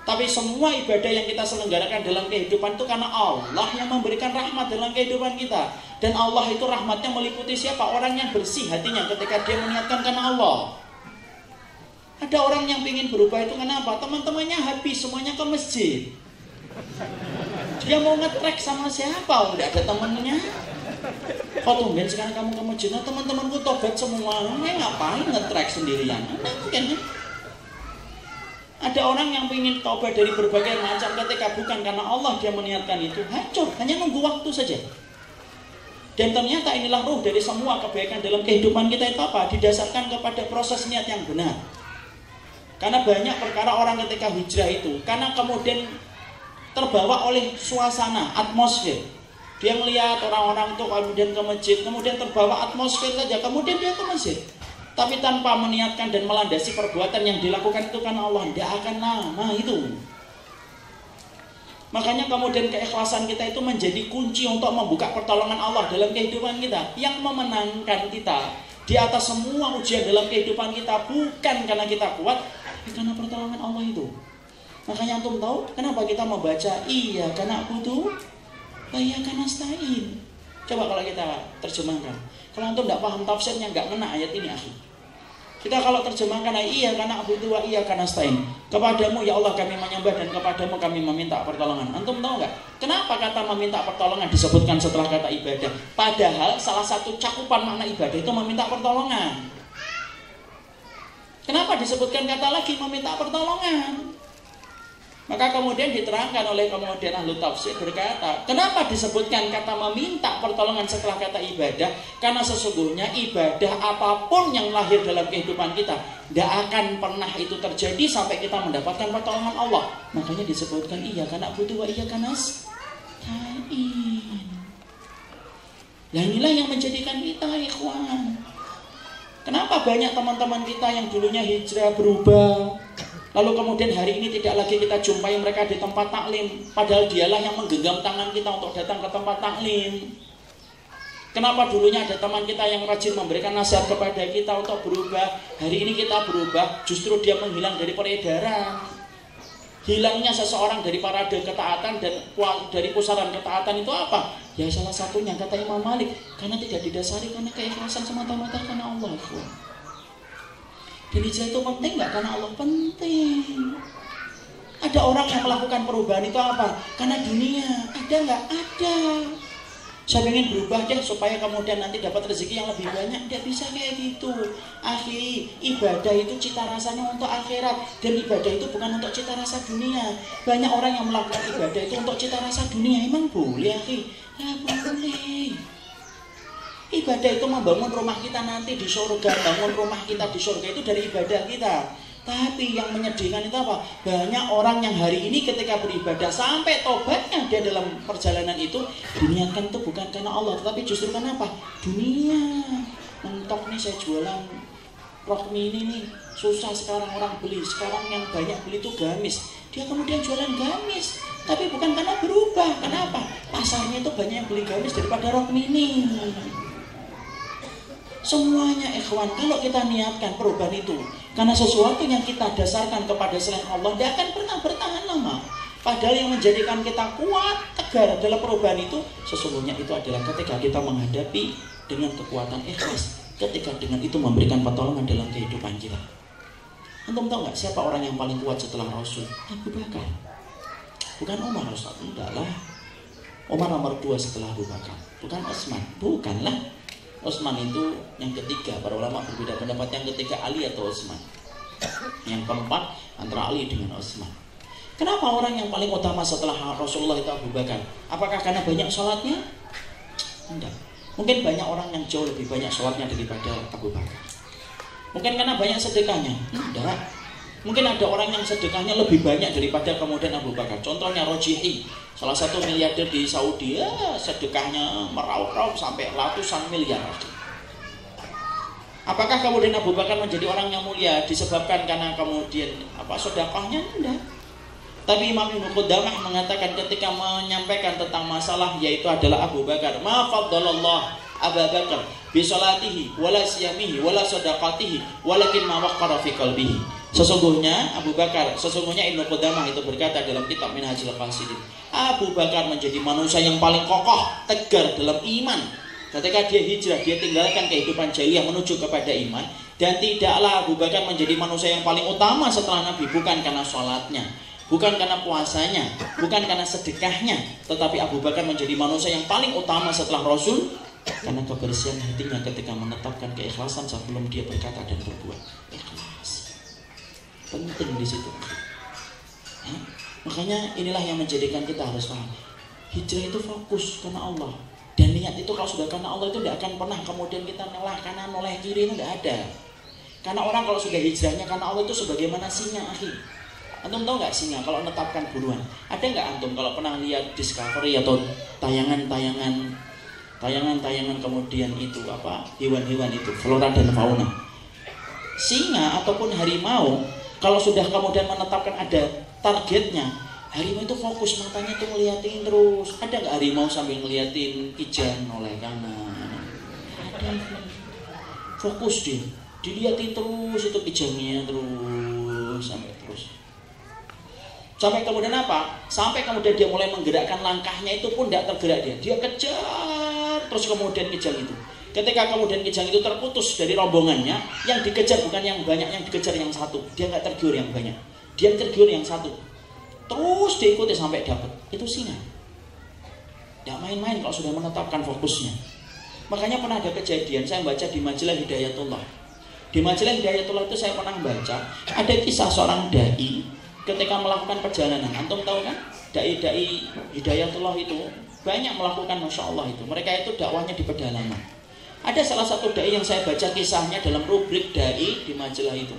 Tapi semua ibadah yang kita selenggarakan dalam kehidupan itu karena Allah yang memberikan rahmat dalam kehidupan kita. Dan Allah itu rahmatnya meliputi siapa? Orang yang bersih hatinya ketika dia meniatkan karena Allah. Ada orang yang ingin berubah itu kenapa? Teman-temannya habis semuanya ke masjid. Dia mau nge-track sama siapa? Udah ada temennya. Kok tumben sekarang kamu ke masjid? Nah, teman-temanku tobat semua. Ngapain nge-track sendirian? Nah, mungkin ya. Ada orang yang ingin taubat dari berbagai macam ketika bukan karena Allah dia meniatkan itu, hancur, hanya nunggu waktu saja. Dan ternyata inilah ruh dari semua kebaikan dalam kehidupan kita itu apa? Didasarkan kepada proses niat yang benar. Karena banyak perkara orang ketika hijrah itu, karena kemudian terbawa oleh suasana, atmosfer. Dia melihat orang-orang itu kemudian ke masjid, kemudian terbawa atmosfer saja, kemudian dia ke masjid. Tapi tanpa meniatkan dan melandasi perbuatan yang dilakukan itu karena Allah, tidak akan lama itu. Makanya kemudian keikhlasan kita itu menjadi kunci untuk membuka pertolongan Allah dalam kehidupan kita. Yang memenangkan kita di atas semua ujian dalam kehidupan kita bukan karena kita kuat, tapi karena pertolongan Allah itu. Makanya antum tahu kenapa kita membaca iya karena aku tuh, iya karena nasta'in. Coba kalau kita terjemahkan. Kalau antum tidak paham tafsirnya, nggak ngena ayat ini, akhi. Kita kalau terjemahkan iya karena abudu wa iya karena nasta'in. Kepadamu ya Allah kami menyembah dan kepadamu kami meminta pertolongan. Antum tahu nggak? Kenapa kata meminta pertolongan disebutkan setelah kata ibadah? Padahal salah satu cakupan makna ibadah itu meminta pertolongan. Kenapa disebutkan kata lagi meminta pertolongan? Maka kemudian diterangkan oleh kemudian ahlu tafsir berkata, kenapa disebutkan kata meminta pertolongan setelah kata ibadah? Karena sesungguhnya ibadah apapun yang lahir dalam kehidupan kita tidak akan pernah itu terjadi sampai kita mendapatkan pertolongan Allah. Makanya disebutkan iya karena butuh wa iya karena nasta'in. Nah inilah yang menjadikan kita ikhwan. Kenapa banyak teman-teman kita yang dulunya hijrah berubah, lalu kemudian hari ini tidak lagi kita jumpai mereka di tempat taklim, padahal dialah yang menggenggam tangan kita untuk datang ke tempat taklim. Kenapa dulunya ada teman kita yang rajin memberikan nasihat kepada kita untuk berubah, hari ini kita berubah, justru dia menghilang dari peredaran. Hilangnya seseorang dari parade ketaatan dan dari pusaran ketaatan itu apa? Ya salah satunya kata Imam Malik, karena tidak didasari karena keikhlasan semata-mata karena Allah. Dan hijrah itu penting nggak? Karena Allah penting. Ada orang yang melakukan perubahan itu apa? Karena dunia. Ada nggak? Ada. Saya ingin berubah deh supaya kemudian nanti dapat rezeki yang lebih banyak. Tidak bisa kayak gitu. Akhi, ibadah itu cita rasanya untuk akhirat. Dan ibadah itu bukan untuk cita rasa dunia. Banyak orang yang melakukan ibadah itu untuk cita rasa dunia. Emang boleh akhi? Ya boleh. Ibadah itu membangun rumah kita nanti di surga. Bangun rumah kita di surga itu dari ibadah kita. Tapi yang menyedihkan itu apa? Banyak orang yang hari ini ketika beribadah sampai tobatnya dia dalam perjalanan itu diniatkan itu bukan karena Allah, tetapi justru karena apa? Dunia. Mentok nih saya jualan rok mini nih, susah sekarang orang beli. Sekarang yang banyak beli itu gamis. Dia kemudian jualan gamis, tapi bukan karena berubah. Kenapa? Pasarnya itu banyak yang beli gamis daripada rok mini. Semuanya ikhwan, kalau kita niatkan perubahan itu karena sesuatu yang kita dasarkan kepada selain Allah, tidak akan pernah bertahan lama. Padahal yang menjadikan kita kuat, tegar dalam perubahan itu sesungguhnya itu adalah ketika kita menghadapi dengan kekuatan ikhlas, ketika dengan itu memberikan pertolongan dalam kehidupan kita. Antum tahu nggak siapa orang yang paling kuat setelah Rasul? Abu Bakar. Bukan Umar, Rasul. Enggak lah. Umar nomor 2 setelah Abu Bakar. Bukan Utsman. Bukanlah. Utsman itu yang ketiga, para ulama berbeda pendapat yang ketiga Ali atau Utsman. Yang keempat antara Ali dengan Utsman. Kenapa orang yang paling utama setelah Rasulullah itu Abu Bakar? Apakah karena banyak sholatnya? Enggak. Mungkin banyak orang yang jauh lebih banyak sholatnya daripada Abu Bakar. Mungkin karena banyak sedekahnya? Enggak. Mungkin ada orang yang sedekahnya lebih banyak daripada kemudian Abu Bakar. Contohnya Rojihi, salah satu miliarder di Saudi, ya sedekahnya meraup-raup sampai ratusan miliar. Apakah kemudian Abu Bakar menjadi orang yang mulia disebabkan karena kemudian sedekahnya? Enggak. Tapi Imam Ibnu Qudamah mengatakan ketika menyampaikan tentang masalah yaitu adalah Abu Bakar, ma faddalallah Abu Bakar bi salatihi wala siyamihi wala sadaqatihi walakin ma waqqara fi qalbihi. Sesungguhnya Ibnu Qudamah itu berkata dalam kitab Minhajul Qasidin, Abu Bakar menjadi manusia yang paling kokoh, tegar dalam iman. Ketika dia hijrah, dia tinggalkan kehidupan jahiliyah menuju kepada iman. Dan tidaklah Abu Bakar menjadi manusia yang paling utama setelah Nabi, bukan karena sholatnya, bukan karena puasanya, bukan karena sedekahnya, tetapi Abu Bakar menjadi manusia yang paling utama setelah Rasul karena kebersihan hatinya ketika menetapkan keikhlasan sebelum dia berkata dan berbuat. Ikhlas penting di situ. Makanya inilah yang menjadikan kita harus paham. Hijrah itu fokus karena Allah. Dan niat itu kalau sudah karena Allah itu tidak akan pernah kemudian kita noleh kanan, noleh kiri, itu tidak ada. Karena orang kalau sudah hijrahnya karena Allah itu sebagaimana singa, akhi. Antum tahu nggak singa kalau menetapkan buruan? Ada nggak antum kalau pernah lihat Discovery atau tayangan-tayangan kemudian itu hewan-hewan itu, flora dan fauna. Singa ataupun harimau kalau sudah kemudian menetapkan ada targetnya, harimau itu fokus matanya tuh ngeliatin terus. Ada nggak harimau sambil ngeliatin kijang oleh kanan? Ada. Fokus dia, dilihatin terus itu kijangnya terus sampai kemudian apa? Sampai kemudian dia mulai menggerakkan langkahnya itu pun tidak tergerak dia kejar terus kemudian kijang itu. Ketika kemudian kijang itu terputus dari rombongannya, yang dikejar bukan yang banyak, yang dikejar yang satu. Dia nggak tergiur yang banyak, dia tergiur yang satu. Terus diikuti sampai dapat. Itu singa. Tidak main-main kalau sudah menetapkan fokusnya. Makanya pernah ada kejadian, saya baca di majalah Hidayatullah. Di majalah Hidayatullah itu saya pernah baca ada kisah seorang dai ketika melakukan perjalanan. Antum tahu kan? Dai-dai Hidayatullah itu banyak melakukan, Masya Allah itu. Mereka itu dakwahnya di pedalaman. Ada salah satu dai yang saya baca kisahnya dalam rubrik dai di majalah itu.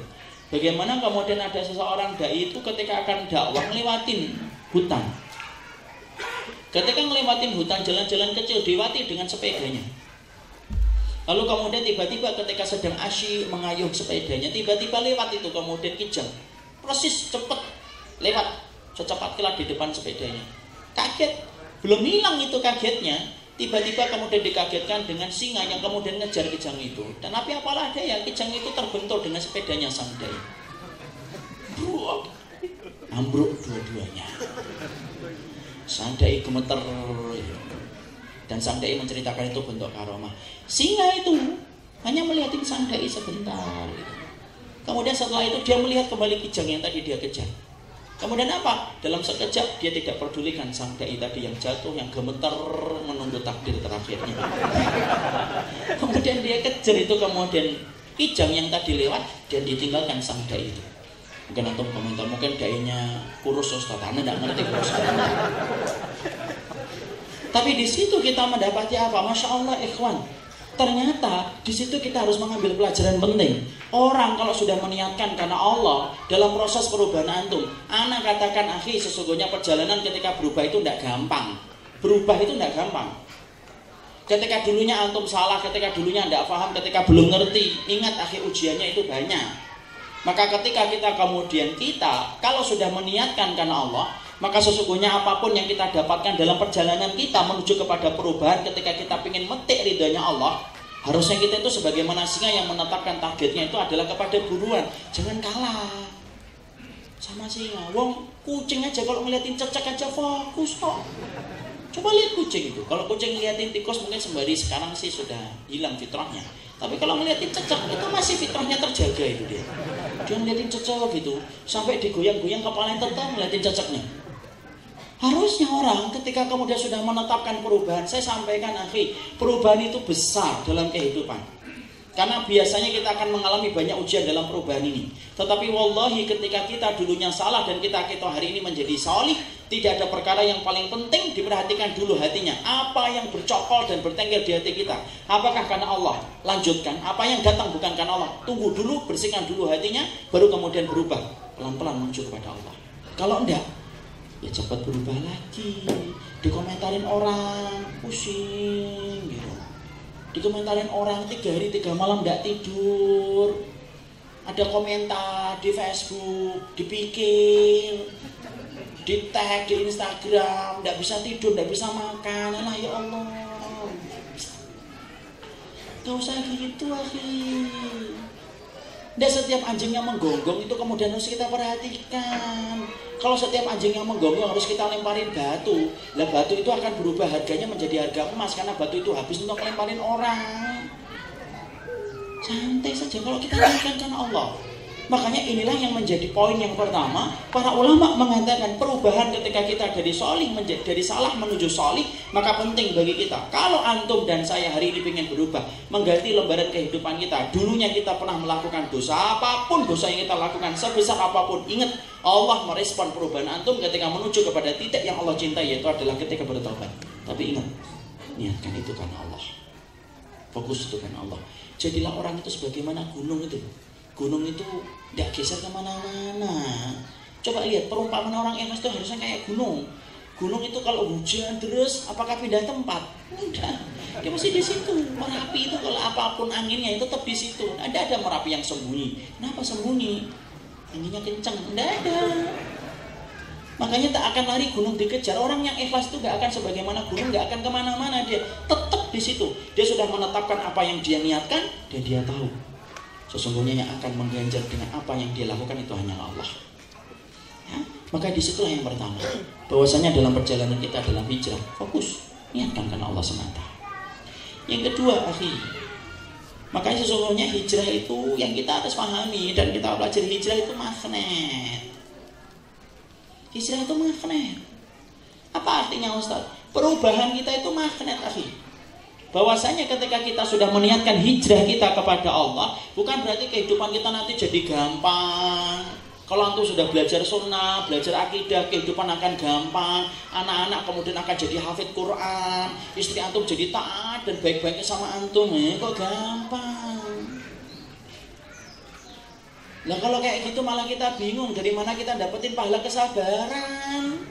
Bagaimana kemudian ada seseorang dai itu ketika akan dakwah ngelewatin hutan. Ketika ngelewatin hutan, jalan-jalan kecil dilewati dengan sepedanya. Lalu kemudian tiba-tiba ketika sedang asyik mengayuh sepedanya, tiba-tiba lewat itu kemudian kijang. Persis cepat lewat secepat kilat di depan sepedanya. Kaget, belum hilang itu kagetnya. Tiba-tiba kemudian dikagetkan dengan singa yang kemudian ngejar kijang itu. Dan apalah daya, kijang itu terbentur dengan sepedanya sang dai. Ambruk dua-duanya. Sang dai gemeter. Dan sang dai menceritakan itu bentuk karomah. Singa itu hanya melihatin sang dai sebentar. Kemudian setelah itu dia melihat kembali kijang yang tadi dia kejar. Kemudian apa? Dalam sekejap dia tidak pedulikan sang dai tadi yang jatuh, yang gemeter menunggu takdir terakhirnya. Kemudian dia kejar itu, kemudian kijang yang tadi lewat dan ditinggalkan sang dai itu. Mungkin antum komentar, mungkin dainya kurus Ustaz, Anda tidak ngerti kurus. Tapi di situ kita mendapati apa? Masya Allah ikhwan. Ternyata di situ kita harus mengambil pelajaran penting. Orang kalau sudah meniatkan karena Allah dalam proses perubahan antum, ana katakan akhi, sesungguhnya perjalanan ketika berubah itu tidak gampang. Berubah itu tidak gampang. Ketika dulunya antum salah, ketika dulunya tidak paham, ketika belum ngerti, ingat akhi ujiannya itu banyak. Maka ketika kita kalau sudah meniatkan karena Allah, maka sesungguhnya apapun yang kita dapatkan dalam perjalanan kita menuju kepada perubahan, ketika kita ingin metik ridhonya Allah, harusnya kita itu sebagaimana singa yang menetapkan targetnya itu adalah kepada buruan. Jangan kalah sama singa. Wong kucing aja kalau ngeliatin cecek aja fokus kok. Coba lihat kucing itu. Kalau kucing ngeliatin tikus mungkin sembari sekarang sih sudah hilang fitrahnya. Tapi kalau ngeliatin cecek itu masih fitrahnya terjaga itu dia. Dia ngeliatin cecek gitu sampai digoyang-goyang kepalanya tetap ngeliatin ceceknya. Harusnya orang ketika kemudian sudah menetapkan perubahan, saya sampaikan akhi, perubahan itu besar dalam kehidupan. Karena biasanya kita akan mengalami banyak ujian dalam perubahan ini. Tetapi wallahi ketika kita dulunya salah dan kita hari ini menjadi salih, tidak ada perkara yang paling penting diperhatikan dulu hatinya. Apa yang bercokol dan bertengger di hati kita? Apakah karena Allah? Lanjutkan. Apa yang datang bukan karena Allah? Tunggu dulu, bersihkan dulu hatinya, baru kemudian berubah. Pelan-pelan menuju kepada Allah. Kalau enggak, ya cepat berubah lagi. Dikomentarin orang, pusing gitu. Dikomentarin orang 3 hari 3 malam tidak tidur. Ada komentar di Facebook, dipikir, di tag di Instagram, tidak bisa tidur, tidak bisa makan. Alah ya Allah, gak usah gitu akhi. Dan setiap anjing yang menggonggong itu kemudian harus kita perhatikan. Kalau setiap anjing yang menggonggong harus kita lemparin batu, lah batu itu akan berubah harganya menjadi harga emas karena batu itu habis untuk lemparin orang. Santai saja kalau kita lakukan karena Allah. Makanya inilah yang menjadi poin yang pertama. Para ulama mengatakan perubahan ketika kita dari solih dari salah menuju solih, maka penting bagi kita. Kalau antum dan saya hari ini ingin berubah, mengganti lembaran kehidupan kita. Dulunya kita pernah melakukan dosa, apapun dosa yang kita lakukan, sebesar apapun, ingat Allah merespon perubahan antum ketika menuju kepada titik yang Allah cintai, yaitu adalah ketika bertobat. Tapi ingat, niatkan itu karena Allah. Fokus itu karena Allah. Jadilah orang itu sebagaimana gunung itu. Gunung itu tidak geser kemana-mana. Coba lihat perumpamaan orang ikhlas itu harusnya kayak gunung. Gunung itu kalau hujan terus, apakah pindah tempat? Enggak. Dia masih di situ. Merapi itu kalau apapun anginnya itu tetap di situ. Ada Merapi yang sembunyi. Kenapa sembunyi? Anginnya kencang. Tidak ada. Makanya tak akan lari gunung dikejar. Orang yang ikhlas itu gak akan sebagaimana gunung, gak akan kemana-mana. Dia tetap di situ. Dia sudah menetapkan apa yang dia niatkan dan dia tahu sesungguhnya yang akan mengganjar dengan apa yang dia lakukan itu hanyalah Allah. Ya? Maka disitulah yang pertama, bahwasanya dalam perjalanan kita dalam hijrah, fokus niatkan karena Allah semata. Yang kedua, akhi, makanya sesungguhnya hijrah itu yang kita harus pahami dan kita pelajari, hijrah itu magnet. Hijrah itu magnet. Apa artinya Ustaz? Perubahan kita itu magnet, akhi. Bahwasanya ketika kita sudah meniatkan hijrah kita kepada Allah, bukan berarti kehidupan kita nanti jadi gampang. Kalau antum sudah belajar sunnah, belajar akidah, kehidupan akan gampang. Anak-anak kemudian akan jadi hafid Quran, istri antum jadi taat dan baik-baiknya sama antum. Kok gampang? Nah kalau kayak gitu malah kita bingung dari mana kita dapetin pahala kesabaran.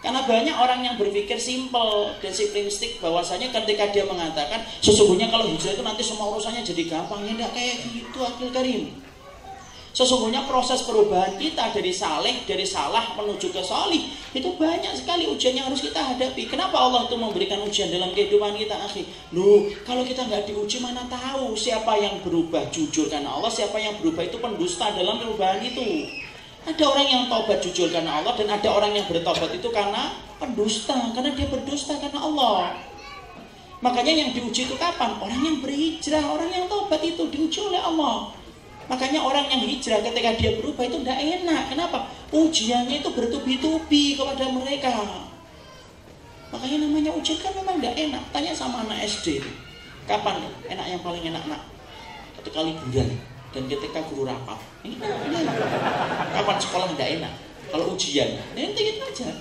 Karena banyak orang yang berpikir simple dan simplistik, bahwasanya ketika dia mengatakan sesungguhnya kalau hijrah itu nanti semua urusannya jadi gampang. Ya enggak kayak gitu, akhil karim. Sesungguhnya proses perubahan kita dari salah menuju ke solih itu banyak sekali ujian yang harus kita hadapi. Kenapa Allah itu memberikan ujian dalam kehidupan kita, akhi? Loh, kalau kita nggak diuji mana tahu siapa yang berubah jujur karena Allah, siapa yang berubah itu pendusta dalam perubahan itu. Ada orang yang taubat jujur karena Allah, dan ada orang yang bertobat itu karena pendusta, karena dia berdusta karena Allah. Makanya yang diuji itu kapan? Orang yang berhijrah, orang yang taubat itu diuji oleh Allah. Makanya orang yang hijrah ketika dia berubah itu tidak enak. Kenapa? Ujiannya itu bertubi-tubi kepada mereka. Makanya namanya ujian kan memang tidak enak. Tanya sama anak SD, kapan enak yang paling enak nak? Ketika liburan dan ketika guru rapat. Ini kapan sekolah tidak enak? Kalau ujian, nanti gitu aja.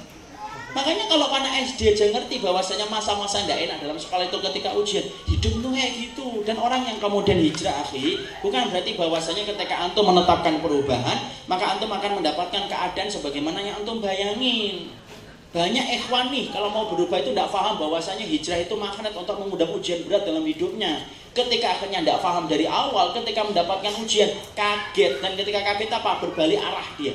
Makanya kalau anak SD aja ngerti bahwasanya masa-masa tidak enak dalam sekolah itu ketika ujian, hidup tuh kayak gitu. Dan orang yang kemudian hijrah, akhi, bukan berarti bahwasanya ketika antum menetapkan perubahan, maka antum akan mendapatkan keadaan sebagaimana yang antum bayangin. Banyak ikhwan nih kalau mau berubah itu tidak paham bahwasanya hijrah itu magnet untuk mengundang ujian berat dalam hidupnya. Ketika akhirnya tidak paham dari awal, ketika mendapatkan ujian kaget, dan ketika kaget apa? Berbalik arah dia.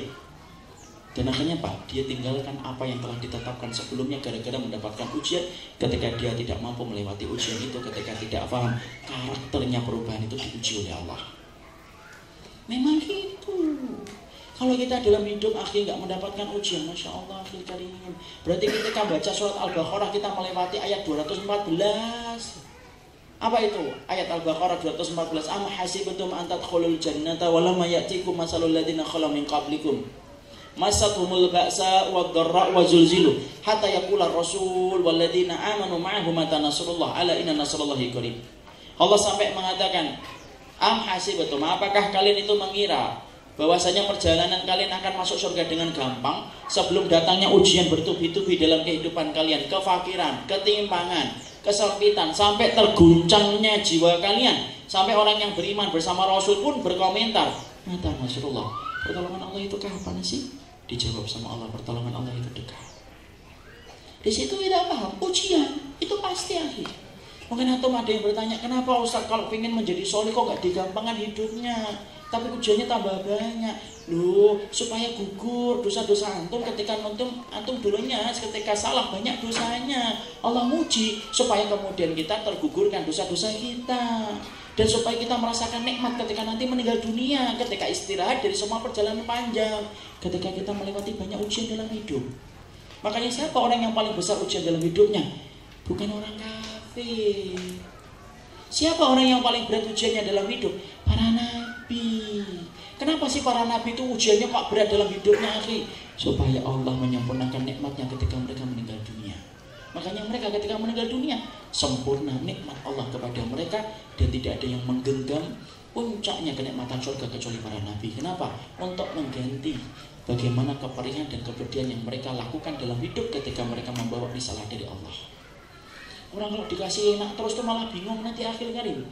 Dan akhirnya Pak, dia tinggalkan apa yang telah ditetapkan sebelumnya gara-gara mendapatkan ujian. Ketika dia tidak mampu melewati ujian itu, ketika tidak paham karakternya, perubahan itu diuji oleh Allah. Memang gitu. Kalau kita dalam hidup akhir nggak mendapatkan ujian, Masya Allah, akhir karim. Berarti ketika baca surat Al-Baqarah kita melewati ayat 214. Apa itu? Ayat Al-Baqarah 214. Am hasibtum an tadkhulul jannata wa lam ya'tikum masalul ladzina khalu min qablikum. Masathumul ba'sa wad-dharra wa zulzilu hatta yaqula ar-rasul wal ladzina amanu ma'ahu mata nasrullah ala inna nasrallahi qarib. Allah sampai mengatakan, am hasibtum, apakah kalian itu mengira bahwasanya perjalanan kalian akan masuk surga dengan gampang sebelum datangnya ujian bertubi-tubi dalam kehidupan kalian, kefakiran, ketimpangan, kesempitan, sampai terguncangnya jiwa kalian, sampai orang yang beriman bersama Rasul pun berkomentar, mata nasrullah, pertolongan Allah itu kapan sih? Dijawab sama Allah, pertolongan Allah itu dekat. Di situ tidak paham, ujian itu pasti akhir. Mungkin antum ada yang bertanya, kenapa Ustaz kalau ingin menjadi soleh kok gak digampangkan hidupnya, tapi ujiannya tambah banyak? Loh, supaya gugur dosa-dosa antum ketika antum dulunya ketika salah banyak dosanya. Allah muji supaya kemudian kita tergugurkan dosa-dosa kita, dan supaya kita merasakan nikmat ketika nanti meninggal dunia, ketika istirahat dari semua perjalanan panjang, ketika kita melewati banyak ujian dalam hidup. Makanya siapa orang yang paling besar ujian dalam hidupnya? Bukan orang kafir. Siapa orang yang paling berat ujiannya dalam hidup? Para nabi. Kenapa sih para nabi itu ujiannya kok berat dalam hidupnya, akhi? Supaya Allah menyempurnakan nikmatnya ketika mereka meninggal dunia. Makanya mereka ketika meninggal dunia sempurna nikmat Allah kepada mereka, dan tidak ada yang menggenggam puncaknya kenikmatan surga kecuali para nabi. Kenapa? Untuk mengganti bagaimana keperihan dan kepedihan yang mereka lakukan dalam hidup ketika mereka membawa risalah dari Allah. Orang kalau dikasih enak terus tuh malah bingung nanti akhir karim.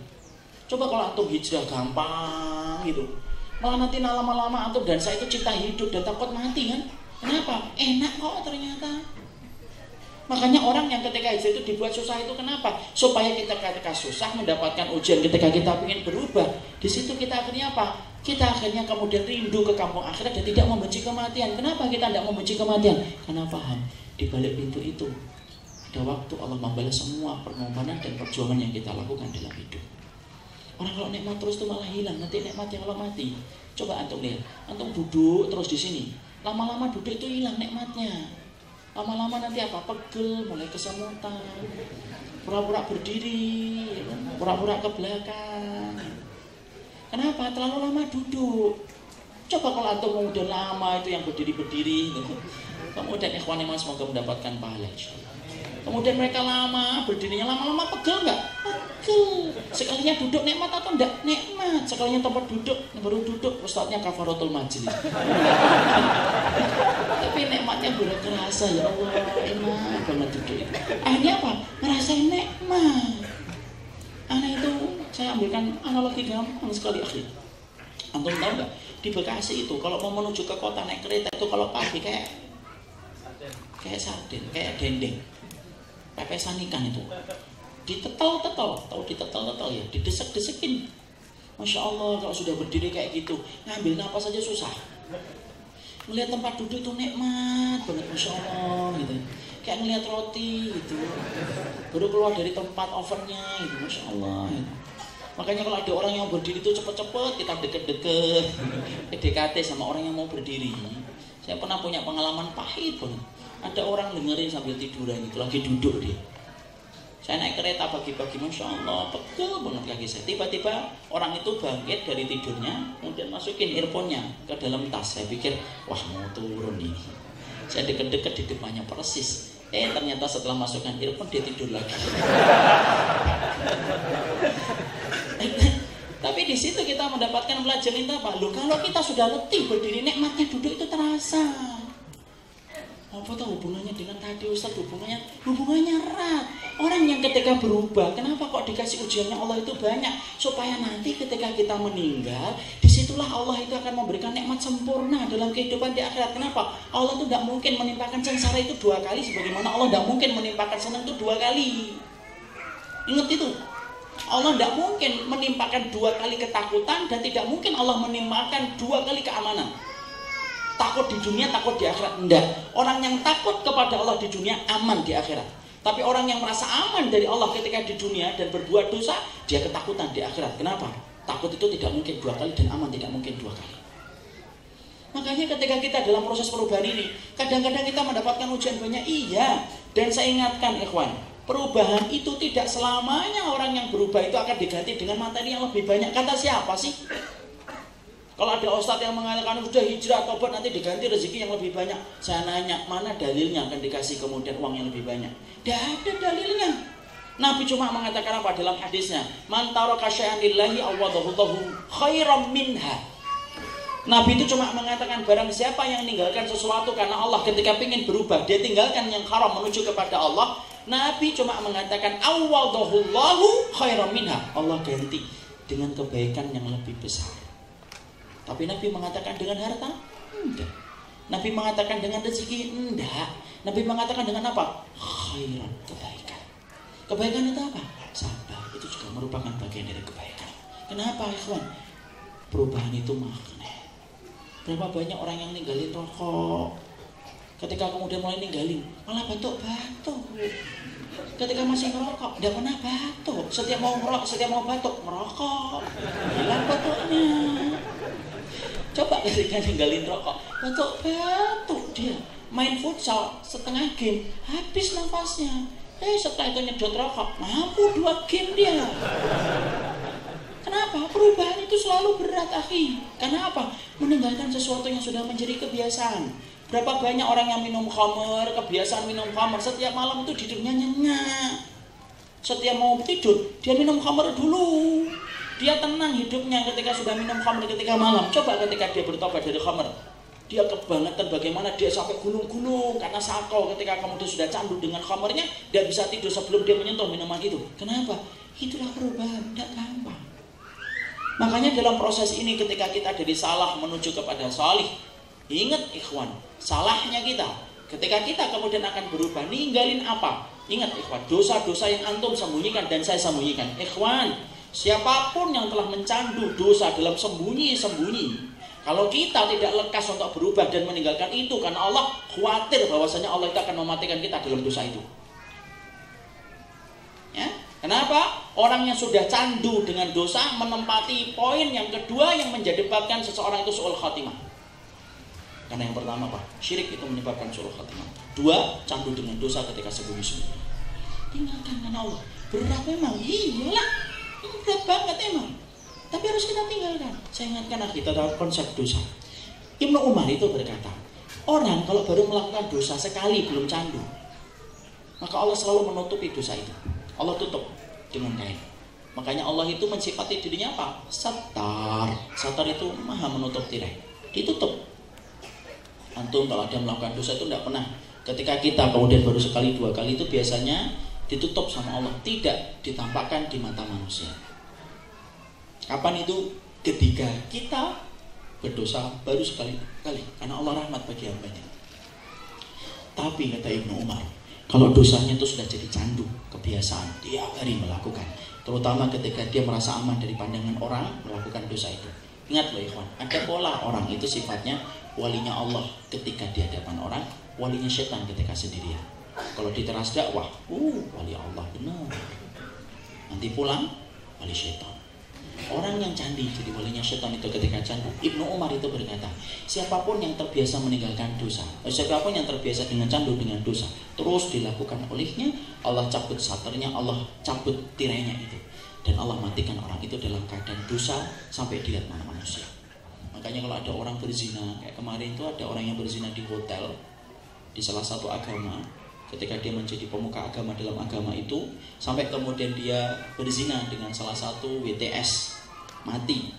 Coba kalau antum hijrah gampang gitu, malah nanti lama-lama antum dan saya itu cinta hidup dan takut mati kan? Kenapa? Enak kok ternyata. Makanya orang yang ketika hijrah itu dibuat susah itu kenapa? Supaya kita ketika susah mendapatkan ujian, ketika kita ingin berubah, di situ kita akhirnya apa? Kita akhirnya kemudian rindu ke kampung akhirat dan tidak membenci kematian. Kenapa kita tidak membenci kematian? Karena paham di balik pintu itu ada waktu Allah membalas semua pengorbanan dan perjuangan yang kita lakukan dalam hidup. Orang kalau nikmat terus itu malah hilang, nanti nikmatnya kalau mati. Coba antum lihat, antum duduk terus di sini, lama-lama duduk itu hilang nikmatnya. Lama-lama nanti apa? Pegel, mulai kesemutan, pura-pura berdiri, pura-pura ke belakang. Kenapa? Terlalu lama duduk. Coba kalau antum udah lama itu yang berdiri-berdiri, kemudian ikhwan iman semoga mendapatkan pahala insyaallah. Kemudian mereka lama berdirinya, lama-lama pegel nggak? Pegel. Sekalinya duduk nikmat atau enggak? Nikmat. Sekalinya tempat duduk, baru duduk ustadznya kafaratul majlis. Tapi nikmatnya baru kerasa, ya Allah, enak banget duduk itu. Akhirnya apa? Ngerasain nikmat. Aneh itu, saya ambilkan analogi gampang sekali akhir. Antum tahu nggak? Di Bekasi itu kalau mau menuju ke kota naik kereta itu kalau pagi kayak sarden, kayak dendeng. Pepesan ikan itu ditetel-tetel, tahu ditetel-tetel ya, didesek-desekin. Masya Allah kalau sudah berdiri kayak gitu, ngambil napas saja susah. Melihat tempat duduk itu nikmat banget, Masya Allah gitu. Kayak ngelihat roti gitu, baru keluar dari tempat ovennya gitu, Masya Allah gitu. Makanya kalau ada orang yang berdiri itu cepet-cepet kita deket-deket PDKT sama orang yang mau berdiri. Saya pernah punya pengalaman pahit banget. Ada orang dengerin sambil tiduran itu, lagi duduk dia. Saya naik kereta pagi-pagi, Masya Allah, pegel banget kaki saya. Tiba-tiba orang itu bangkit dari tidurnya, kemudian masukin earphone-nya ke dalam tas. Saya pikir, wah mau turun ini. Saya deket-deket di depannya persis. Ternyata setelah masukkan earphone dia tidur lagi. Tapi di situ kita mendapatkan pelajaran apa? Loh, kalau kita sudah letih berdiri, nikmatnya duduk itu terasa. Apa tahu hubungannya dengan tadi Ustaz? Hubungannya erat. Orang yang ketika berubah, kenapa kok dikasih ujiannya Allah itu banyak? Supaya nanti ketika kita meninggal, disitulah Allah itu akan memberikan nikmat sempurna dalam kehidupan di akhirat. Kenapa? Allah itu tidak mungkin menimpakan sengsara itu 2 kali, sebagaimana Allah tidak mungkin menimpakan senang itu 2 kali. Ingat itu. Allah tidak mungkin menimpakan 2 kali ketakutan, dan tidak mungkin Allah menimpakan 2 kali keamanan. Takut di dunia, takut di akhirat. Enggak. Orang yang takut kepada Allah di dunia aman di akhirat. Tapi orang yang merasa aman dari Allah ketika di dunia dan berbuat dosa, dia ketakutan di akhirat. Kenapa? Takut itu tidak mungkin 2 kali dan aman tidak mungkin 2 kali. Makanya ketika kita dalam proses perubahan ini, kadang-kadang kita mendapatkan ujian banyak. Iya. Dan saya ingatkan ikhwan, perubahan itu tidak selamanya orang yang berubah itu akan diganti dengan materi yang lebih banyak. Kata siapa sih? Kalau ada ustadz yang mengatakan sudah hijrah tobat nanti diganti rezeki yang lebih banyak, saya nanya mana dalilnya akan dikasih kemudian uang yang lebih banyak? Tidak ada dalilnya. Nabi cuma mengatakan apa dalam hadisnya? Man taraka syai'an lillahi awadahullahu khairam minha. Nabi itu cuma mengatakan barang siapa yang meninggalkan sesuatu karena Allah ketika ingin berubah, dia tinggalkan yang haram menuju kepada Allah. Nabi cuma mengatakan awadahullahu khairam minha. Allah ganti dengan kebaikan yang lebih besar. Tapi Nabi mengatakan dengan harta? Enggak. Nabi mengatakan dengan rezeki? Enggak. Nabi mengatakan dengan apa? Khairan, kebaikan. Kebaikan itu apa? Sabar. Itu juga merupakan bagian dari kebaikan. Kenapa, ikhwan? Perubahan itu magnet. Berapa banyak orang yang ninggalin rokok, ketika kemudian mulai ninggalin malah batuk-batuk. Ketika masih ngerokok, tidak pernah batuk. Setiap mau batuk, merokok. Hilang batuknya. Coba ketika ninggalin rokok, batuk-batuk dia. Main futsal, setengah game, habis nafasnya. Setelah itu nyedot rokok, mampu 2 game dia. Kenapa? Perubahan itu selalu berat, akhi. Karena apa? Meninggalkan sesuatu yang sudah menjadi kebiasaan. Berapa banyak orang yang minum khamr, kebiasaan minum khamr, setiap malam itu tidurnya nyenyak. Setiap mau tidur, dia minum khamr dulu. Dia tenang hidupnya ketika sudah minum khamr ketika malam. Coba ketika dia bertobat dari khamr, dia kebangetan bagaimana dia sampai gulung-gulung karena sakau. Ketika kemudian sudah candu dengan khamrnya, dia bisa tidur sebelum dia menyentuh minuman itu. Kenapa? Itulah perubahan, tidak gampang. Makanya dalam proses ini ketika kita dari salah menuju kepada salih, ingat ikhwan, salahnya kita ketika kita kemudian akan berubah, ninggalin apa? Ingat ikhwan, dosa-dosa yang antum sembunyikan dan saya sembunyikan. Ikhwan, siapapun yang telah mencandu dosa dalam sembunyi-sembunyi, kalau kita tidak lekas untuk berubah dan meninggalkan itu karena Allah khawatir bahwasanya Allah itu akan mematikan kita dalam dosa itu. Ya? Kenapa? Orang yang sudah candu dengan dosa menempati poin yang kedua yang menyebabkan seseorang itu su'ul khatimah. Karena yang pertama apa? Syirik itu menyebabkan su'ul khatimah. 2, candu dengan dosa ketika sembunyi-sembunyi. Tinggalkan karena Allah. Berat memang, iyalah. Berat banget emang. Tapi harus kita tinggalkan. Saya ingatkan kita dalam konsep dosa. Ibnu Umar itu berkata, orang kalau baru melakukan dosa sekali belum candu, Maka Allah selalu menutupi dosa itu. Allah tutup dengan kain. Makanya Allah itu mensifati dirinya apa? Satar. Satar itu maha menutup tirai. Ditutup. Antum kalau ada melakukan dosa itu tidak pernah. Ketika kita kemudian baru sekali dua kali itu biasanya ditutup sama Allah. Tidak ditampakkan di mata manusia. Kapan itu? Ketika kita berdosa baru sekali. Karena Allah rahmat bagi hambanya. Tapi kata Ibnu Umar, kalau dosanya itu sudah jadi candu, kebiasaan, tiap hari melakukan, terutama ketika dia merasa aman dari pandangan orang, melakukan dosa itu. Ingat loh ikhwan, ada pola orang itu sifatnya walinya Allah ketika di hadapan orang, walinya setan ketika sendirian. Kalau di teras dakwah, wali Allah benar. Nanti pulang, wali setan. Orang yang candi jadi walinya setan itu ketika candu. Ibnu Umar itu berkata, siapapun yang terbiasa meninggalkan dosa, siapapun yang terbiasa dengan candu dengan dosa, terus dilakukan olehnya, Allah cabut satarnya, Allah cabut tirainya itu, dan Allah matikan orang itu dalam keadaan dosa sampai dilihat mana manusia. Makanya kalau ada orang berzina, kayak kemarin itu ada orang yang berzina di hotel di salah satu agama. Ketika dia menjadi pemuka agama dalam agama itu, sampai kemudian dia berzina dengan salah satu WTS, mati.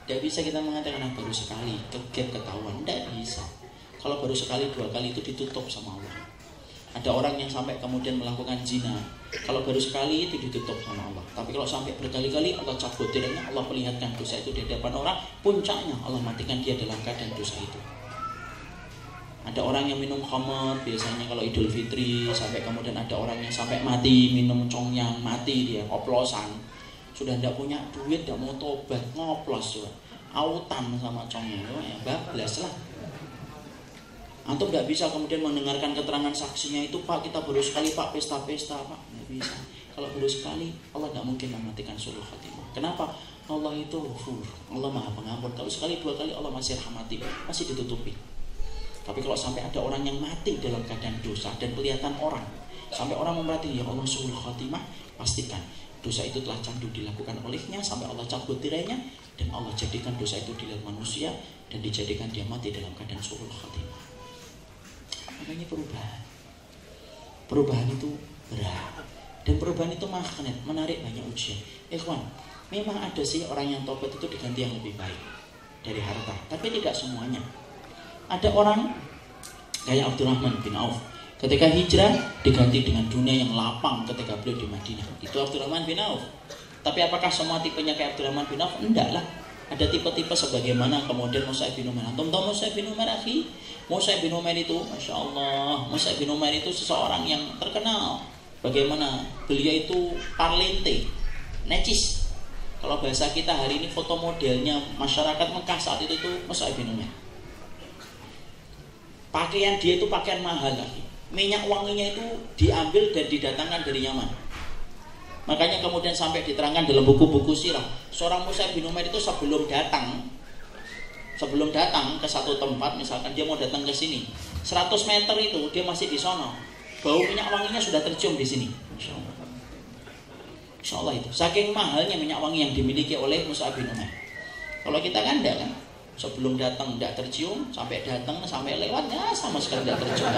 Tidak bisa kita mengatakan baru sekali, kegep ketahuan. Tidak bisa. Kalau baru sekali dua kali itu ditutup sama Allah. Ada orang yang sampai kemudian melakukan zina, kalau baru sekali itu ditutup sama Allah. Tapi kalau sampai berkali-kali, Allah cabut tirainya, Allah perlihatkan dosa itu di hadapan orang, puncaknya Allah matikan dia dalam keadaan dosa itu. Ada orang yang minum khamar biasanya kalau Idul Fitri, sampai kemudian ada orang yang sampai mati minum congyang, mati dia oplosan. Sudah tidak punya duit, tidak mau tobat, ngoplos juga. Autan sama congyang, ya bablas lah. Antum tidak bisa kemudian mendengarkan keterangan saksinya itu, Pak kita baru sekali Pak pesta-pesta Pak, tidak bisa. Kalau baru sekali Allah tidak mungkin mematikan sulul khatimah. Kenapa? Allah itu ghafur, Allah maha pengampun. Kalau sekali dua kali Allah masih rahmati, masih ditutupi. Tapi kalau sampai ada orang yang mati dalam keadaan dosa dan kelihatan orang, sampai orang memperhatikan ya Allah sulul khatimah, pastikan dosa itu telah candu dilakukan olehnya sampai Allah cabut tirainya, dan Allah jadikan dosa itu dilihat manusia dan dijadikan dia mati dalam keadaan sulul khatimah. Makanya perubahan itu berat, dan perubahan itu magnet, menarik banyak ujian. Ikhwan, memang ada sih orang yang tobat itu diganti yang lebih baik dari harta, tapi tidak semuanya. Ada orang kayak Abdurrahman bin Auf, ketika hijrah diganti dengan dunia yang lapang ketika beliau di Madinah. Itu Abdurrahman bin Auf. Tapi apakah semua tipenya kayak Abdurrahman bin Auf? Enggak lah. Ada tipe-tipe sebagaimana kemudian Mus'ab bin Umair. Antum tahu Mus'ab bin Umair, akhi? Mus'ab bin Umair itu, Masya Allah, Mus'ab bin Umair itu seseorang yang terkenal. Bagaimana beliau itu parlente, necis. Kalau bahasa kita hari ini foto modelnya masyarakat Mekah saat itu tuh Mus'ab bin Umair. Pakaian dia itu pakaian mahal lagi. Minyak wanginya itu diambil dan didatangkan dari Yaman. Makanya kemudian sampai diterangkan dalam buku-buku sirah, seorang Mus'ab bin Umair itu sebelum datang ke satu tempat, misalkan dia mau datang ke sini, 100 meter itu dia masih di sono. Bau minyak wanginya sudah tercium di sini. Insya Allah itu. Saking mahalnya minyak wangi yang dimiliki oleh Mus'ab bin Umair. Kalau kita kan enggak kan? Sebelum datang tidak tercium, sampai datang, sampai lewat, ya sama sekali tidak tercium.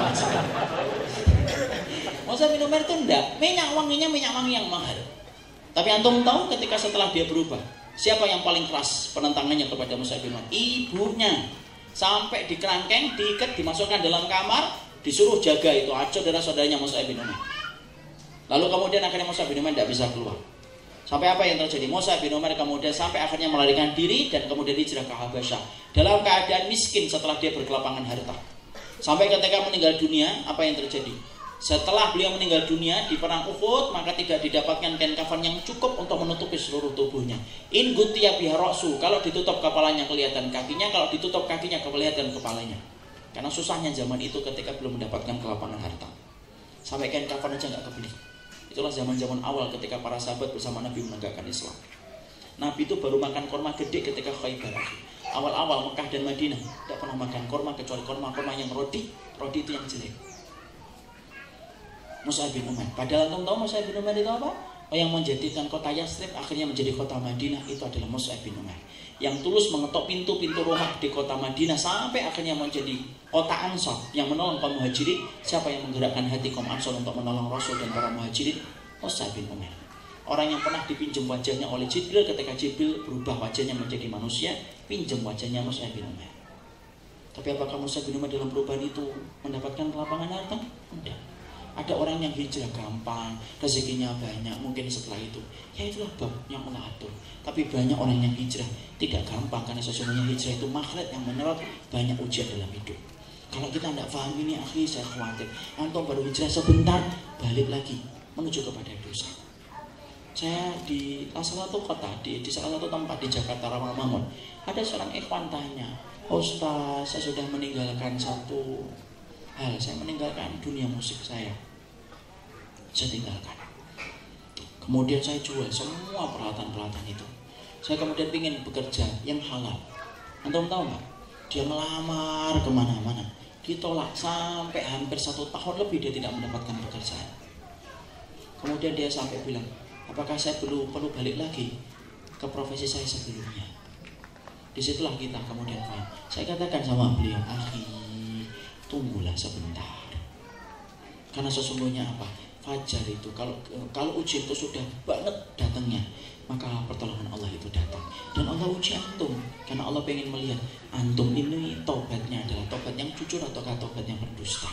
Mus'ab bin Umair itu enggak, minyak wanginya minyak wangi yang mahal. Tapi antum tahu ketika setelah dia berubah, siapa yang paling keras penentangannya kepada Mus'ab bin Umair? Ibunya. Sampai di kerangkeng, diikat, dimasukkan dalam kamar, disuruh jaga itu saudara-saudaranya Mus'ab bin Umair. Lalu kemudian akhirnya Mus'ab bin Umair tidak bisa keluar. Sampai apa yang terjadi? Mus'ab bin Umair kemudian sampai akhirnya melarikan diri dan kemudian hijrah ke Habasyah dalam keadaan miskin setelah dia berkelapangan harta. Sampai ketika meninggal dunia, apa yang terjadi? Setelah beliau meninggal dunia di perang Uhud, maka tidak didapatkan kain kafan yang cukup untuk menutupi seluruh tubuhnya. In gutiya biha ra'su, kalau ditutup kepalanya kelihatan kakinya, kalau ditutup kakinya kelihatan kepalanya. Karena susahnya zaman itu ketika belum mendapatkan kelapangan harta. Sampai kain kafan aja nggak kebeli. Itulah zaman-zaman awal ketika para sahabat bersama Nabi menegakkan Islam. Nabi itu baru makan korma gede ketika Khaybar. Awal-awal Mekah dan Madinah tidak pernah makan korma kecuali korma yang roti itu yang jelek. Mus'ab bin Umair. Padahal antum tahu Mus'ab bin Umair itu apa? yang menjadikan kota Yathrib akhirnya menjadi kota Madinah itu adalah Mus'ab bin Umair. Yang tulus mengetok pintu-pintu rumah di kota Madinah sampai akhirnya menjadi kota Ansor yang menolong kaum Muhajirin. Siapa yang menggerakkan hati kaum Ansor untuk menolong Rasul dan para Muhajirin? Mus'ab bin Umair. Orang yang pernah dipinjam wajahnya oleh Jibril ketika Jibril berubah wajahnya menjadi manusia, pinjam wajahnya Mus'ab bin Umair. Tapi apakah Mus'ab bin Umair dalam perubahan itu mendapatkan kelapangan harta? Tidak. Ada orang yang hijrah gampang, rezekinya banyak, mungkin setelah itu. Ya itulah bab yang Allah atur. Tapi banyak orang yang hijrah tidak gampang, karena sesungguhnya hijrah itu magnet yang menyerot banyak ujian dalam hidup. Kalau kita tidak paham ini, akhi, saya khawatir. Antum baru hijrah sebentar, balik lagi menuju kepada dosa. Saya di salah satu kota, di salah satu tempat di Jakarta Rawamangun, ada seorang ikhwan tanya, Ustaz, saya sudah meninggalkan satu hal, saya meninggalkan dunia musik saya tinggalkan. Kemudian saya jual semua peralatan-peralatan itu. Saya kemudian ingin bekerja yang halal. Antum tahu nggak? Dia melamar kemana-mana, ditolak sampai hampir 1 tahun lebih dia tidak mendapatkan pekerjaan. Kemudian dia sampai bilang, apakah saya perlu balik lagi ke profesi saya sebelumnya? Disitulah kita kemudian paham. Saya katakan sama beliau, akhi, tunggulah sebentar. Karena sesungguhnya apa? Fajar itu kalau ujian itu sudah banget datangnya, maka pertolongan Allah itu datang. Dan Allah uji antum karena Allah pengen melihat antum ini tobatnya adalah tobat yang jujur ataukah tobat yang berdusta.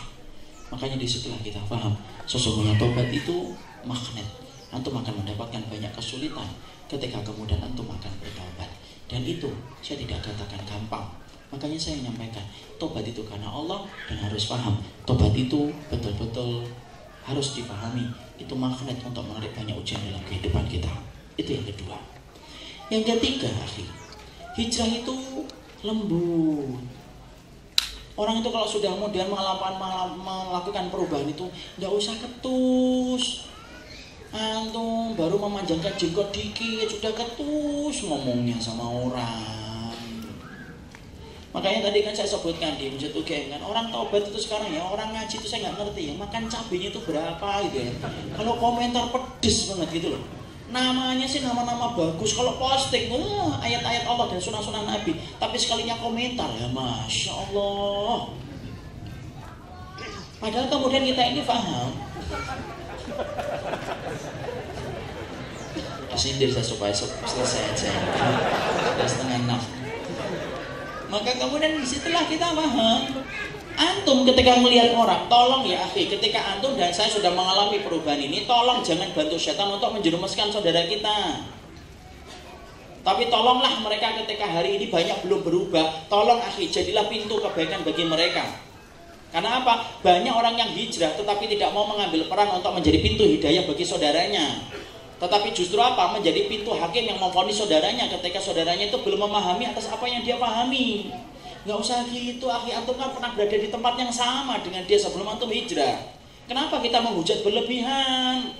Makanya disitulah kita paham sesungguhnya tobat itu magnet. Antum akan mendapatkan banyak kesulitan ketika kemudian antum akan bertobat. Dan itu saya tidak katakan gampang. Makanya saya menyampaikan tobat itu karena Allah, dan harus paham tobat itu betul-betul harus dipahami. Itu magnet untuk menarik banyak ujian dalam kehidupan kita. Itu yang kedua. Yang ketiga, akhi, hijrah itu lembut. Orang itu kalau sudah kemudian melakukan perubahan itu nggak usah ketus. Antum baru memanjangkan jenggot dikit sudah ketus ngomongnya sama orang. Makanya tadi kan saya sebutkan di Masjid UGM kan, orang taubat itu sekarang ya, orang ngaji itu saya nggak ngerti ya, makan cabenya itu berapa gitu ya. Kalau komentar pedes banget gitu loh. Namanya sih nama-nama bagus, kalau posting ayat-ayat Allah dan sunah-sunah Nabi, tapi sekalinya komentar ya Masya Allah. Padahal kemudian kita ini paham. Sindir saya supaya selesai aja. Sudah setengah 6. Maka kemudian disitulah kita paham. Antum ketika melihat orang, tolong ya akhi, ketika antum dan saya sudah mengalami perubahan ini, tolong jangan bantu setan untuk menjerumuskan saudara kita. Tapi tolonglah mereka ketika hari ini banyak belum berubah, tolong akhi, jadilah pintu kebaikan bagi mereka. Karena apa? Banyak orang yang hijrah tetapi tidak mau mengambil peran untuk menjadi pintu hidayah bagi saudaranya. Tetapi justru apa? Menjadi pintu hakim yang memvonis saudaranya ketika saudaranya itu belum memahami atas apa yang dia pahami. Nggak usah gitu, akhi, antum kan pernah berada di tempat yang sama dengan dia sebelum antum hijrah. Kenapa kita menghujat berlebihan?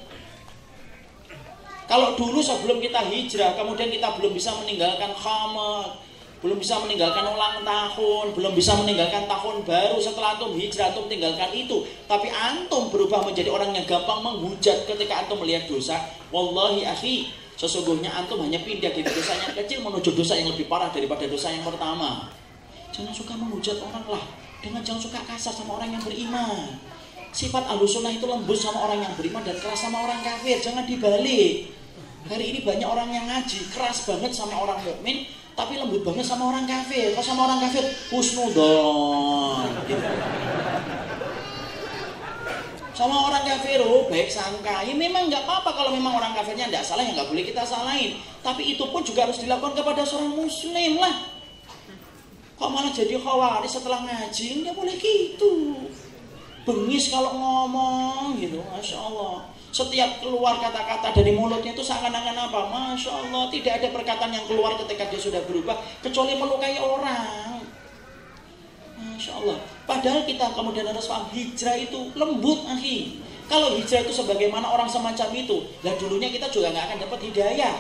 Kalau dulu sebelum kita hijrah, kemudian kita belum bisa meninggalkan khamar, belum bisa meninggalkan ulang tahun, belum bisa meninggalkan tahun baru, setelah antum hijrah, antum tinggalkan itu. Tapi antum berubah menjadi orang yang gampang menghujat ketika antum melihat dosa. Wallahi akhi, sesungguhnya antum hanya pindah dari dosa yang kecil menuju dosa yang lebih parah daripada dosa yang pertama. Jangan suka menghujat orang lah, jangan suka kasar sama orang yang beriman. Sifat Ahlussunnah itu lembut sama orang yang beriman dan keras sama orang kafir, jangan dibalik. Hari ini banyak orang yang ngaji, keras banget sama orang mukmin, tapi lembut banget sama orang kafir. Kalau sama orang kafir, husnudzon. Sama orang kafir, baik sangka. Ya memang nggak apa-apa kalau memang orang kafirnya nggak salah, ya nggak boleh kita salahin. Tapi itu pun juga harus dilakukan kepada seorang muslim lah. Kok malah jadi khawatir setelah ngaji? Nggak boleh gitu. Bengis kalau ngomong gitu, Masya Allah. Setiap keluar kata-kata dari mulutnya itu seakan-akan apa? Masya Allah, tidak ada perkataan yang keluar ketika dia sudah berubah kecuali melukai orang. Masya Allah. Padahal kita kemudian harus paham hijrah itu lembut, akhi. Kalau hijrah itu sebagaimana orang semacam itu, lah dulunya kita juga nggak akan dapat hidayah.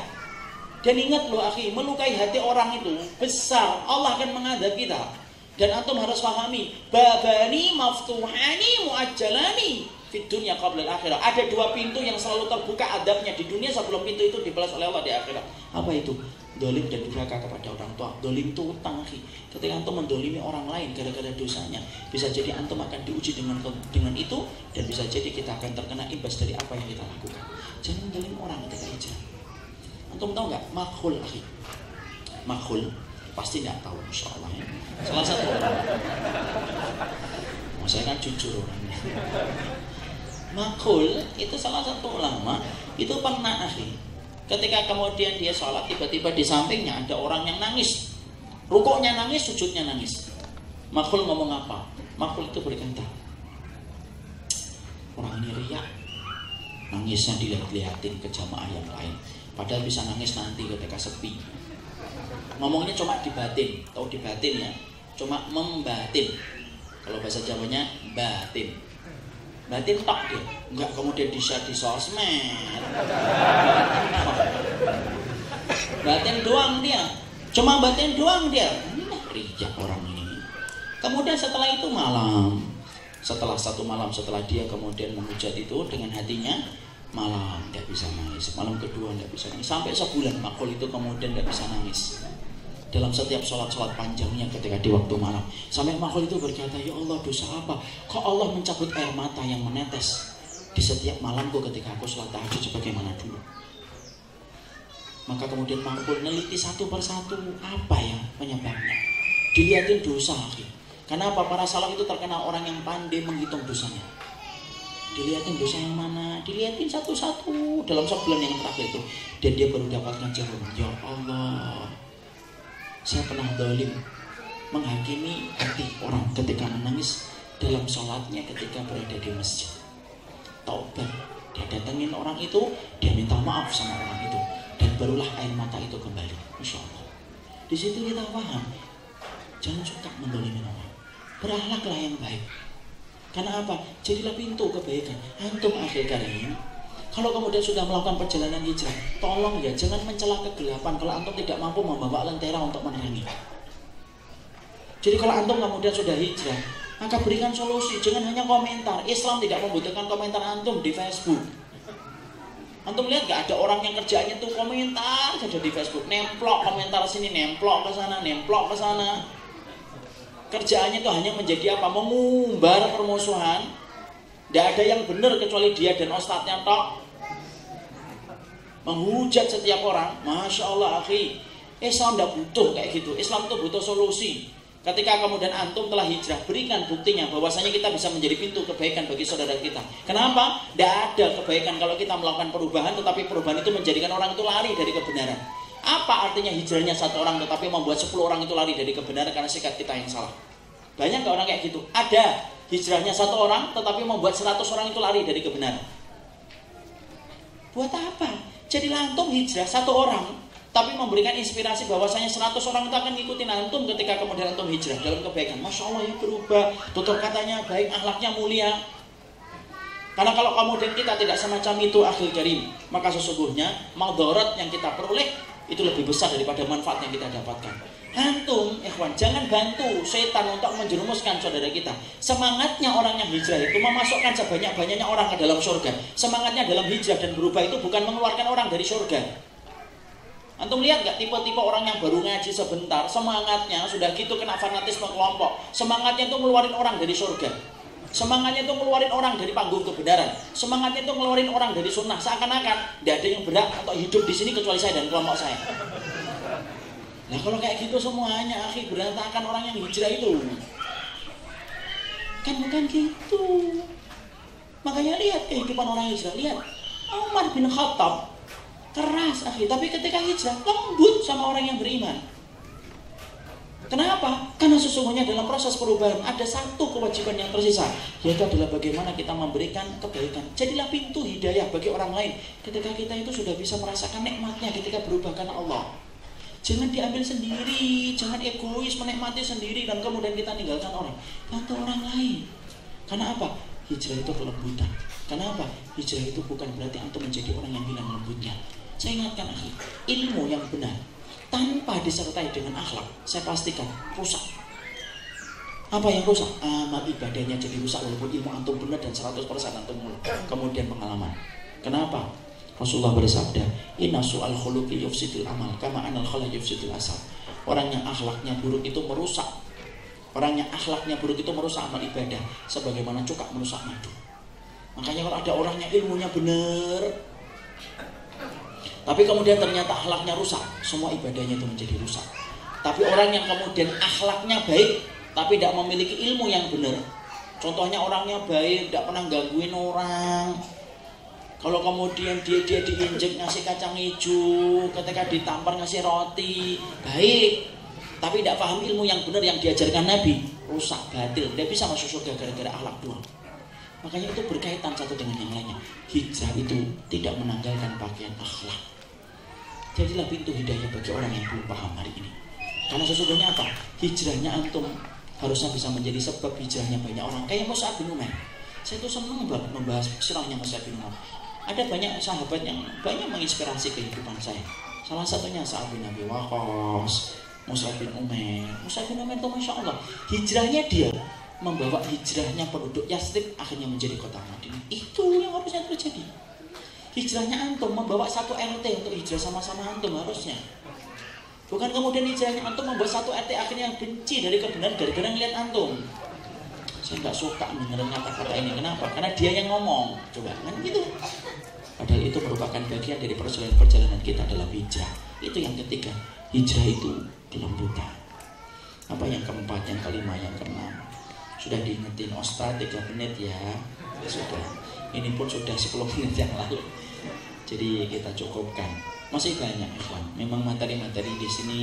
Dan ingat loh akhi, melukai hati orang itu besar, Allah akan mengadab kita. Dan antum harus pahami, babani maftuhani muajjalani Di dunia qabla al-akhirah. Ada 2 pintu yang selalu terbuka adabnya di dunia sebelum pintu itu dibalas oleh Allah di akhirat. Apa itu? Dolim dan durhaka kepada orang tua. Dolim itu utang, akhi. Ketika antum mendolimi orang lain gara-gara dosanya, bisa jadi antum akan diuji dengan itu, dan bisa jadi kita akan terkena imbas dari apa yang kita lakukan. Jangan mendolim orang ketika hijrah. Antum tahu nggak makhul, akhi? Makhul pasti nggak tahu, insya Allah ya. Salah satu orang. Saya kan jujur orangnya. Makhul itu salah satu ulama itu pernah, akhi, ketika kemudian dia sholat, tiba-tiba di sampingnya ada orang yang nangis, rukuknya nangis, sujudnya nangis. Makhul ngomong apa? Makhul itu berkata, orang ini riak, nangisnya dilihat-lihatin ke jamaah yang lain, padahal bisa nangis nanti ketika sepi. Ngomongnya cuma di batin, tahu di batin ya, cuma membatin. Kalau bahasa Jawanya batin. Batin tok dia, enggak kemudian di-share di sosmed. Batin doang dia, cuma batin doang dia. Rijak orang ini. Kemudian setelah itu malam, setelah 1 malam setelah dia kemudian menghujat itu dengan hatinya, malam tidak bisa nangis, malam kedua tidak bisa nangis, sampai sebulan Makhul itu kemudian tidak bisa nangis dalam setiap sholat panjangnya ketika di waktu malam. Sampai Makhul itu berkata, ya Allah, dosa apa? Kok Allah mencabut air mata yang menetes di setiap malamku ketika aku sholat tahajud sebagaimana dulu? Maka kemudian Makhul neliti satu persatu, apa ya penyebabnya? Dilihatin dosa. Karena apa? Para salaf itu terkenal orang yang pandai menghitung dosanya. Dilihatin dosa yang mana? Dilihatin satu-satu dalam sebulan yang terakhir itu. Dan dia baru dapatkan jawaban, ya Allah, saya pernah zalim menghakimi hati orang ketika menangis dalam sholatnya ketika berada di masjid. Taubat, dia datengin orang itu, dia minta maaf sama orang itu, dan barulah air mata itu kembali. Masya Allah. Di situ kita paham, jangan suka mendolimi orang, berakhlaklah yang baik. Karena apa? Jadilah pintu kebaikan. Antum akhir karim, kalau kemudian sudah melakukan perjalanan hijrah, tolong ya jangan mencela kegelapan kalau antum tidak mampu membawa lentera untuk menerangi. Jadi kalau antum kemudian sudah hijrah, maka berikan solusi, jangan hanya komentar. Islam tidak membutuhkan komentar antum di Facebook. Antum lihat gak ada orang yang kerjanya tuh komentar saja di Facebook, nemplok komentar sini, nemplok ke sana, nemplok ke sana. Kerjaannya tuh hanya menjadi apa? Mengumbar permusuhan. Tidak ada yang benar kecuali dia dan ustadznya tok. Menghujat setiap orang. Masya Allah, akhi, Islam tidak butuh kayak gitu. Islam itu butuh solusi. Ketika kemudian antum telah hijrah, berikan buktinya bahwasanya kita bisa menjadi pintu kebaikan bagi saudara kita. Kenapa? Tidak ada kebaikan kalau kita melakukan perubahan, tetapi perubahan itu menjadikan orang itu lari dari kebenaran. Apa artinya hijrahnya 1 orang tetapi membuat 10 orang itu lari dari kebenaran karena sikap kita yang salah? Banyak gak orang kayak gitu? Ada. Hijrahnya 1 orang tetapi membuat 100 orang itu lari dari kebenaran. Buat apa? Jadilah antum hijrah 1 orang, tapi memberikan inspirasi bahwasanya 100 orang itu akan ngikutin antum ketika kemudian antum hijrah dalam kebaikan. Masya Allah, ya berubah, tutur katanya baik, akhlaknya mulia. Karena kalau kemudian kita tidak semacam itu, akhil karim, maka sesungguhnya madarat yang kita peroleh itu lebih besar daripada manfaat yang kita dapatkan. Antum, ikhwan, jangan bantu setan untuk menjerumuskan saudara kita. Semangatnya orang yang hijrah itu memasukkan sebanyak-banyaknya orang ke dalam surga. Semangatnya dalam hijrah dan berubah itu bukan mengeluarkan orang dari surga. Antum lihat gak tipe-tipe orang yang baru ngaji sebentar, semangatnya sudah gitu kena fanatisme kelompok. Semangatnya itu ngeluarin orang dari surga. Semangatnya itu ngeluarin orang dari panggung kebenaran. Semangatnya itu ngeluarin orang dari sunnah. Seakan-akan tidak ada yang berat untuk hidup di sini kecuali saya dan kelompok saya. Nah kalau kayak gitu semuanya, akhi, berantakan orang yang hijrah itu. Kan bukan gitu. Makanya lihat kehidupan orang hijrah. Lihat Umar bin Khattab, keras, akhi, tapi ketika hijrah lembut sama orang yang beriman. Kenapa? Karena sesungguhnya dalam proses perubahan ada satu kewajiban yang tersisa, yaitu adalah bagaimana kita memberikan kebaikan. Jadilah pintu hidayah bagi orang lain ketika kita itu sudah bisa merasakan nikmatnya ketika berubah karena Allah. Jangan diambil sendiri, jangan egois menikmati sendiri dan kemudian kita tinggalkan orang. Bantu orang lain. Karena apa? Hijrah itu kelembutan. Karena apa? Hijrah itu bukan berarti antum menjadi orang yang hilang lembutnya. Saya ingatkan, akhi, ilmu yang benar tanpa disertai dengan akhlak, saya pastikan rusak. Apa yang rusak? Amal ibadahnya jadi rusak walaupun ilmu antum benar dan 100% antum kemudian pengalaman. Kenapa? Rasulullah bersabda, "Inna su'al khuluqi yufsidul amal kama anal khala yufsidul asal." Orang yang akhlaknya buruk itu merusak. Orang yang akhlaknya buruk itu merusak amal ibadah sebagaimana cukak merusak madu. Makanya kalau ada orang yang ilmunya benar tapi kemudian ternyata akhlaknya rusak, semua ibadahnya itu menjadi rusak. Tapi orang yang kemudian akhlaknya baik tapi tidak memiliki ilmu yang benar, contohnya orangnya baik, tidak pernah gangguin orang, kalau kemudian dia diinjek ngasih kacang hijau, ketika ditampar ngasih roti, baik, tapi tidak paham ilmu yang benar yang diajarkan Nabi, rusak, batil, tidak bisa masuk surga gara-gara akhlak doang. Makanya itu berkaitan satu dengan yang lainnya. Hijrah itu tidak menanggalkan pakaian akhlak. Jadilah pintu hidayah bagi orang yang belum paham hari ini. Karena sesungguhnya apa? Hijrahnya antum harusnya bisa menjadi sebab hijrahnya banyak orang. Kayak Mus'ab bin Umair. Saya tuh senang banget membahas sirahnya Mus'ab bin Umair. Ada banyak sahabat yang banyak menginspirasi kehidupan saya. Salah satunya Sa'ad bin Abi Waqqas, Mus'ab bin Umair. Mus'ab bin Umair itu Masya Allah, hijrahnya dia membawa hijrahnya penduduk Yathrib akhirnya menjadi kota Madinah. Itu yang harusnya terjadi. Hijrahnya antum membawa satu RT untuk hijrah sama-sama antum harusnya. Bukan kemudian hijrahnya antum membuat satu RT akhirnya yang benci dari kebenaran gara-gara ngeliat antum. Saya nggak suka mendengar kata-kata ini. Kenapa? Karena dia yang ngomong. Coba kan gitu. Padahal itu merupakan bagian dari perjalanan kita dalam hijrah. Itu yang ketiga. Hijrah itu kelembutan. Apa yang keempat, yang kelima, yang keenam? Sudah diingetin Ustaz 3 menit ya. Sudah. Ini pun sudah 10 menit yang lalu. Jadi kita cukupkan. Masih banyak ikhwan. Memang materi-materi di sini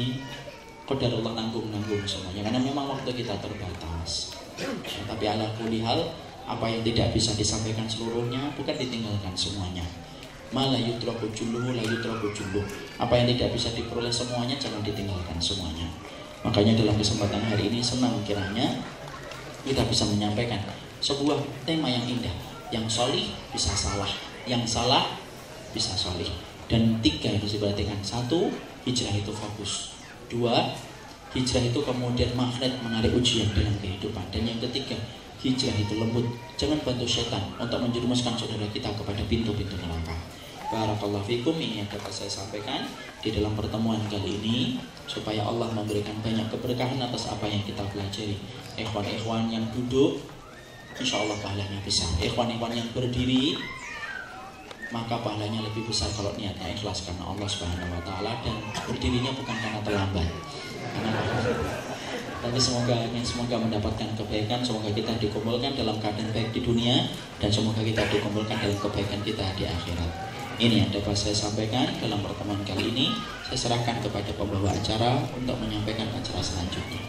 qadarullah nanggung semuanya karena memang waktu kita terbatas. Tapi ala kulli hal, apa yang tidak bisa disampaikan seluruhnya bukan ditinggalkan semuanya. Ma la yutraku julluhu la yutraku julluh. Apa yang tidak bisa diperoleh semuanya jangan ditinggalkan semuanya. Makanya dalam kesempatan hari ini senang kiranya kita bisa menyampaikan sebuah tema yang indah. Yang solih bisa salah, yang salah bisa solih. Dan 3 harus diperhatikan. 1, hijrah itu fokus. 2, hijrah itu kemudian magnet menarik ujian dalam kehidupan. Dan yang ketiga, hijrah itu lembut. Jangan bantu setan untuk menjerumuskan saudara kita kepada pintu-pintu neraka. Barakallahu fikum, ini yang dapat saya sampaikan di dalam pertemuan kali ini, supaya Allah memberikan banyak keberkahan atas apa yang kita pelajari. Ikhwan-ikhwan yang duduk, insya Allah pahalanya besar. Ikhwan-ikhwan yang berdiri, maka pahalanya lebih besar kalau niatnya ikhlas karena Allah Subhanahu wa taala dan berdirinya bukan karena terlambat. Tapi semoga mendapatkan kebaikan, semoga kita dikumpulkan dalam keadaan baik di dunia dan semoga kita dikumpulkan dalam kebaikan kita di akhirat. Ini yang dapat saya sampaikan dalam pertemuan kali ini. Saya serahkan kepada pembawa acara untuk menyampaikan acara selanjutnya.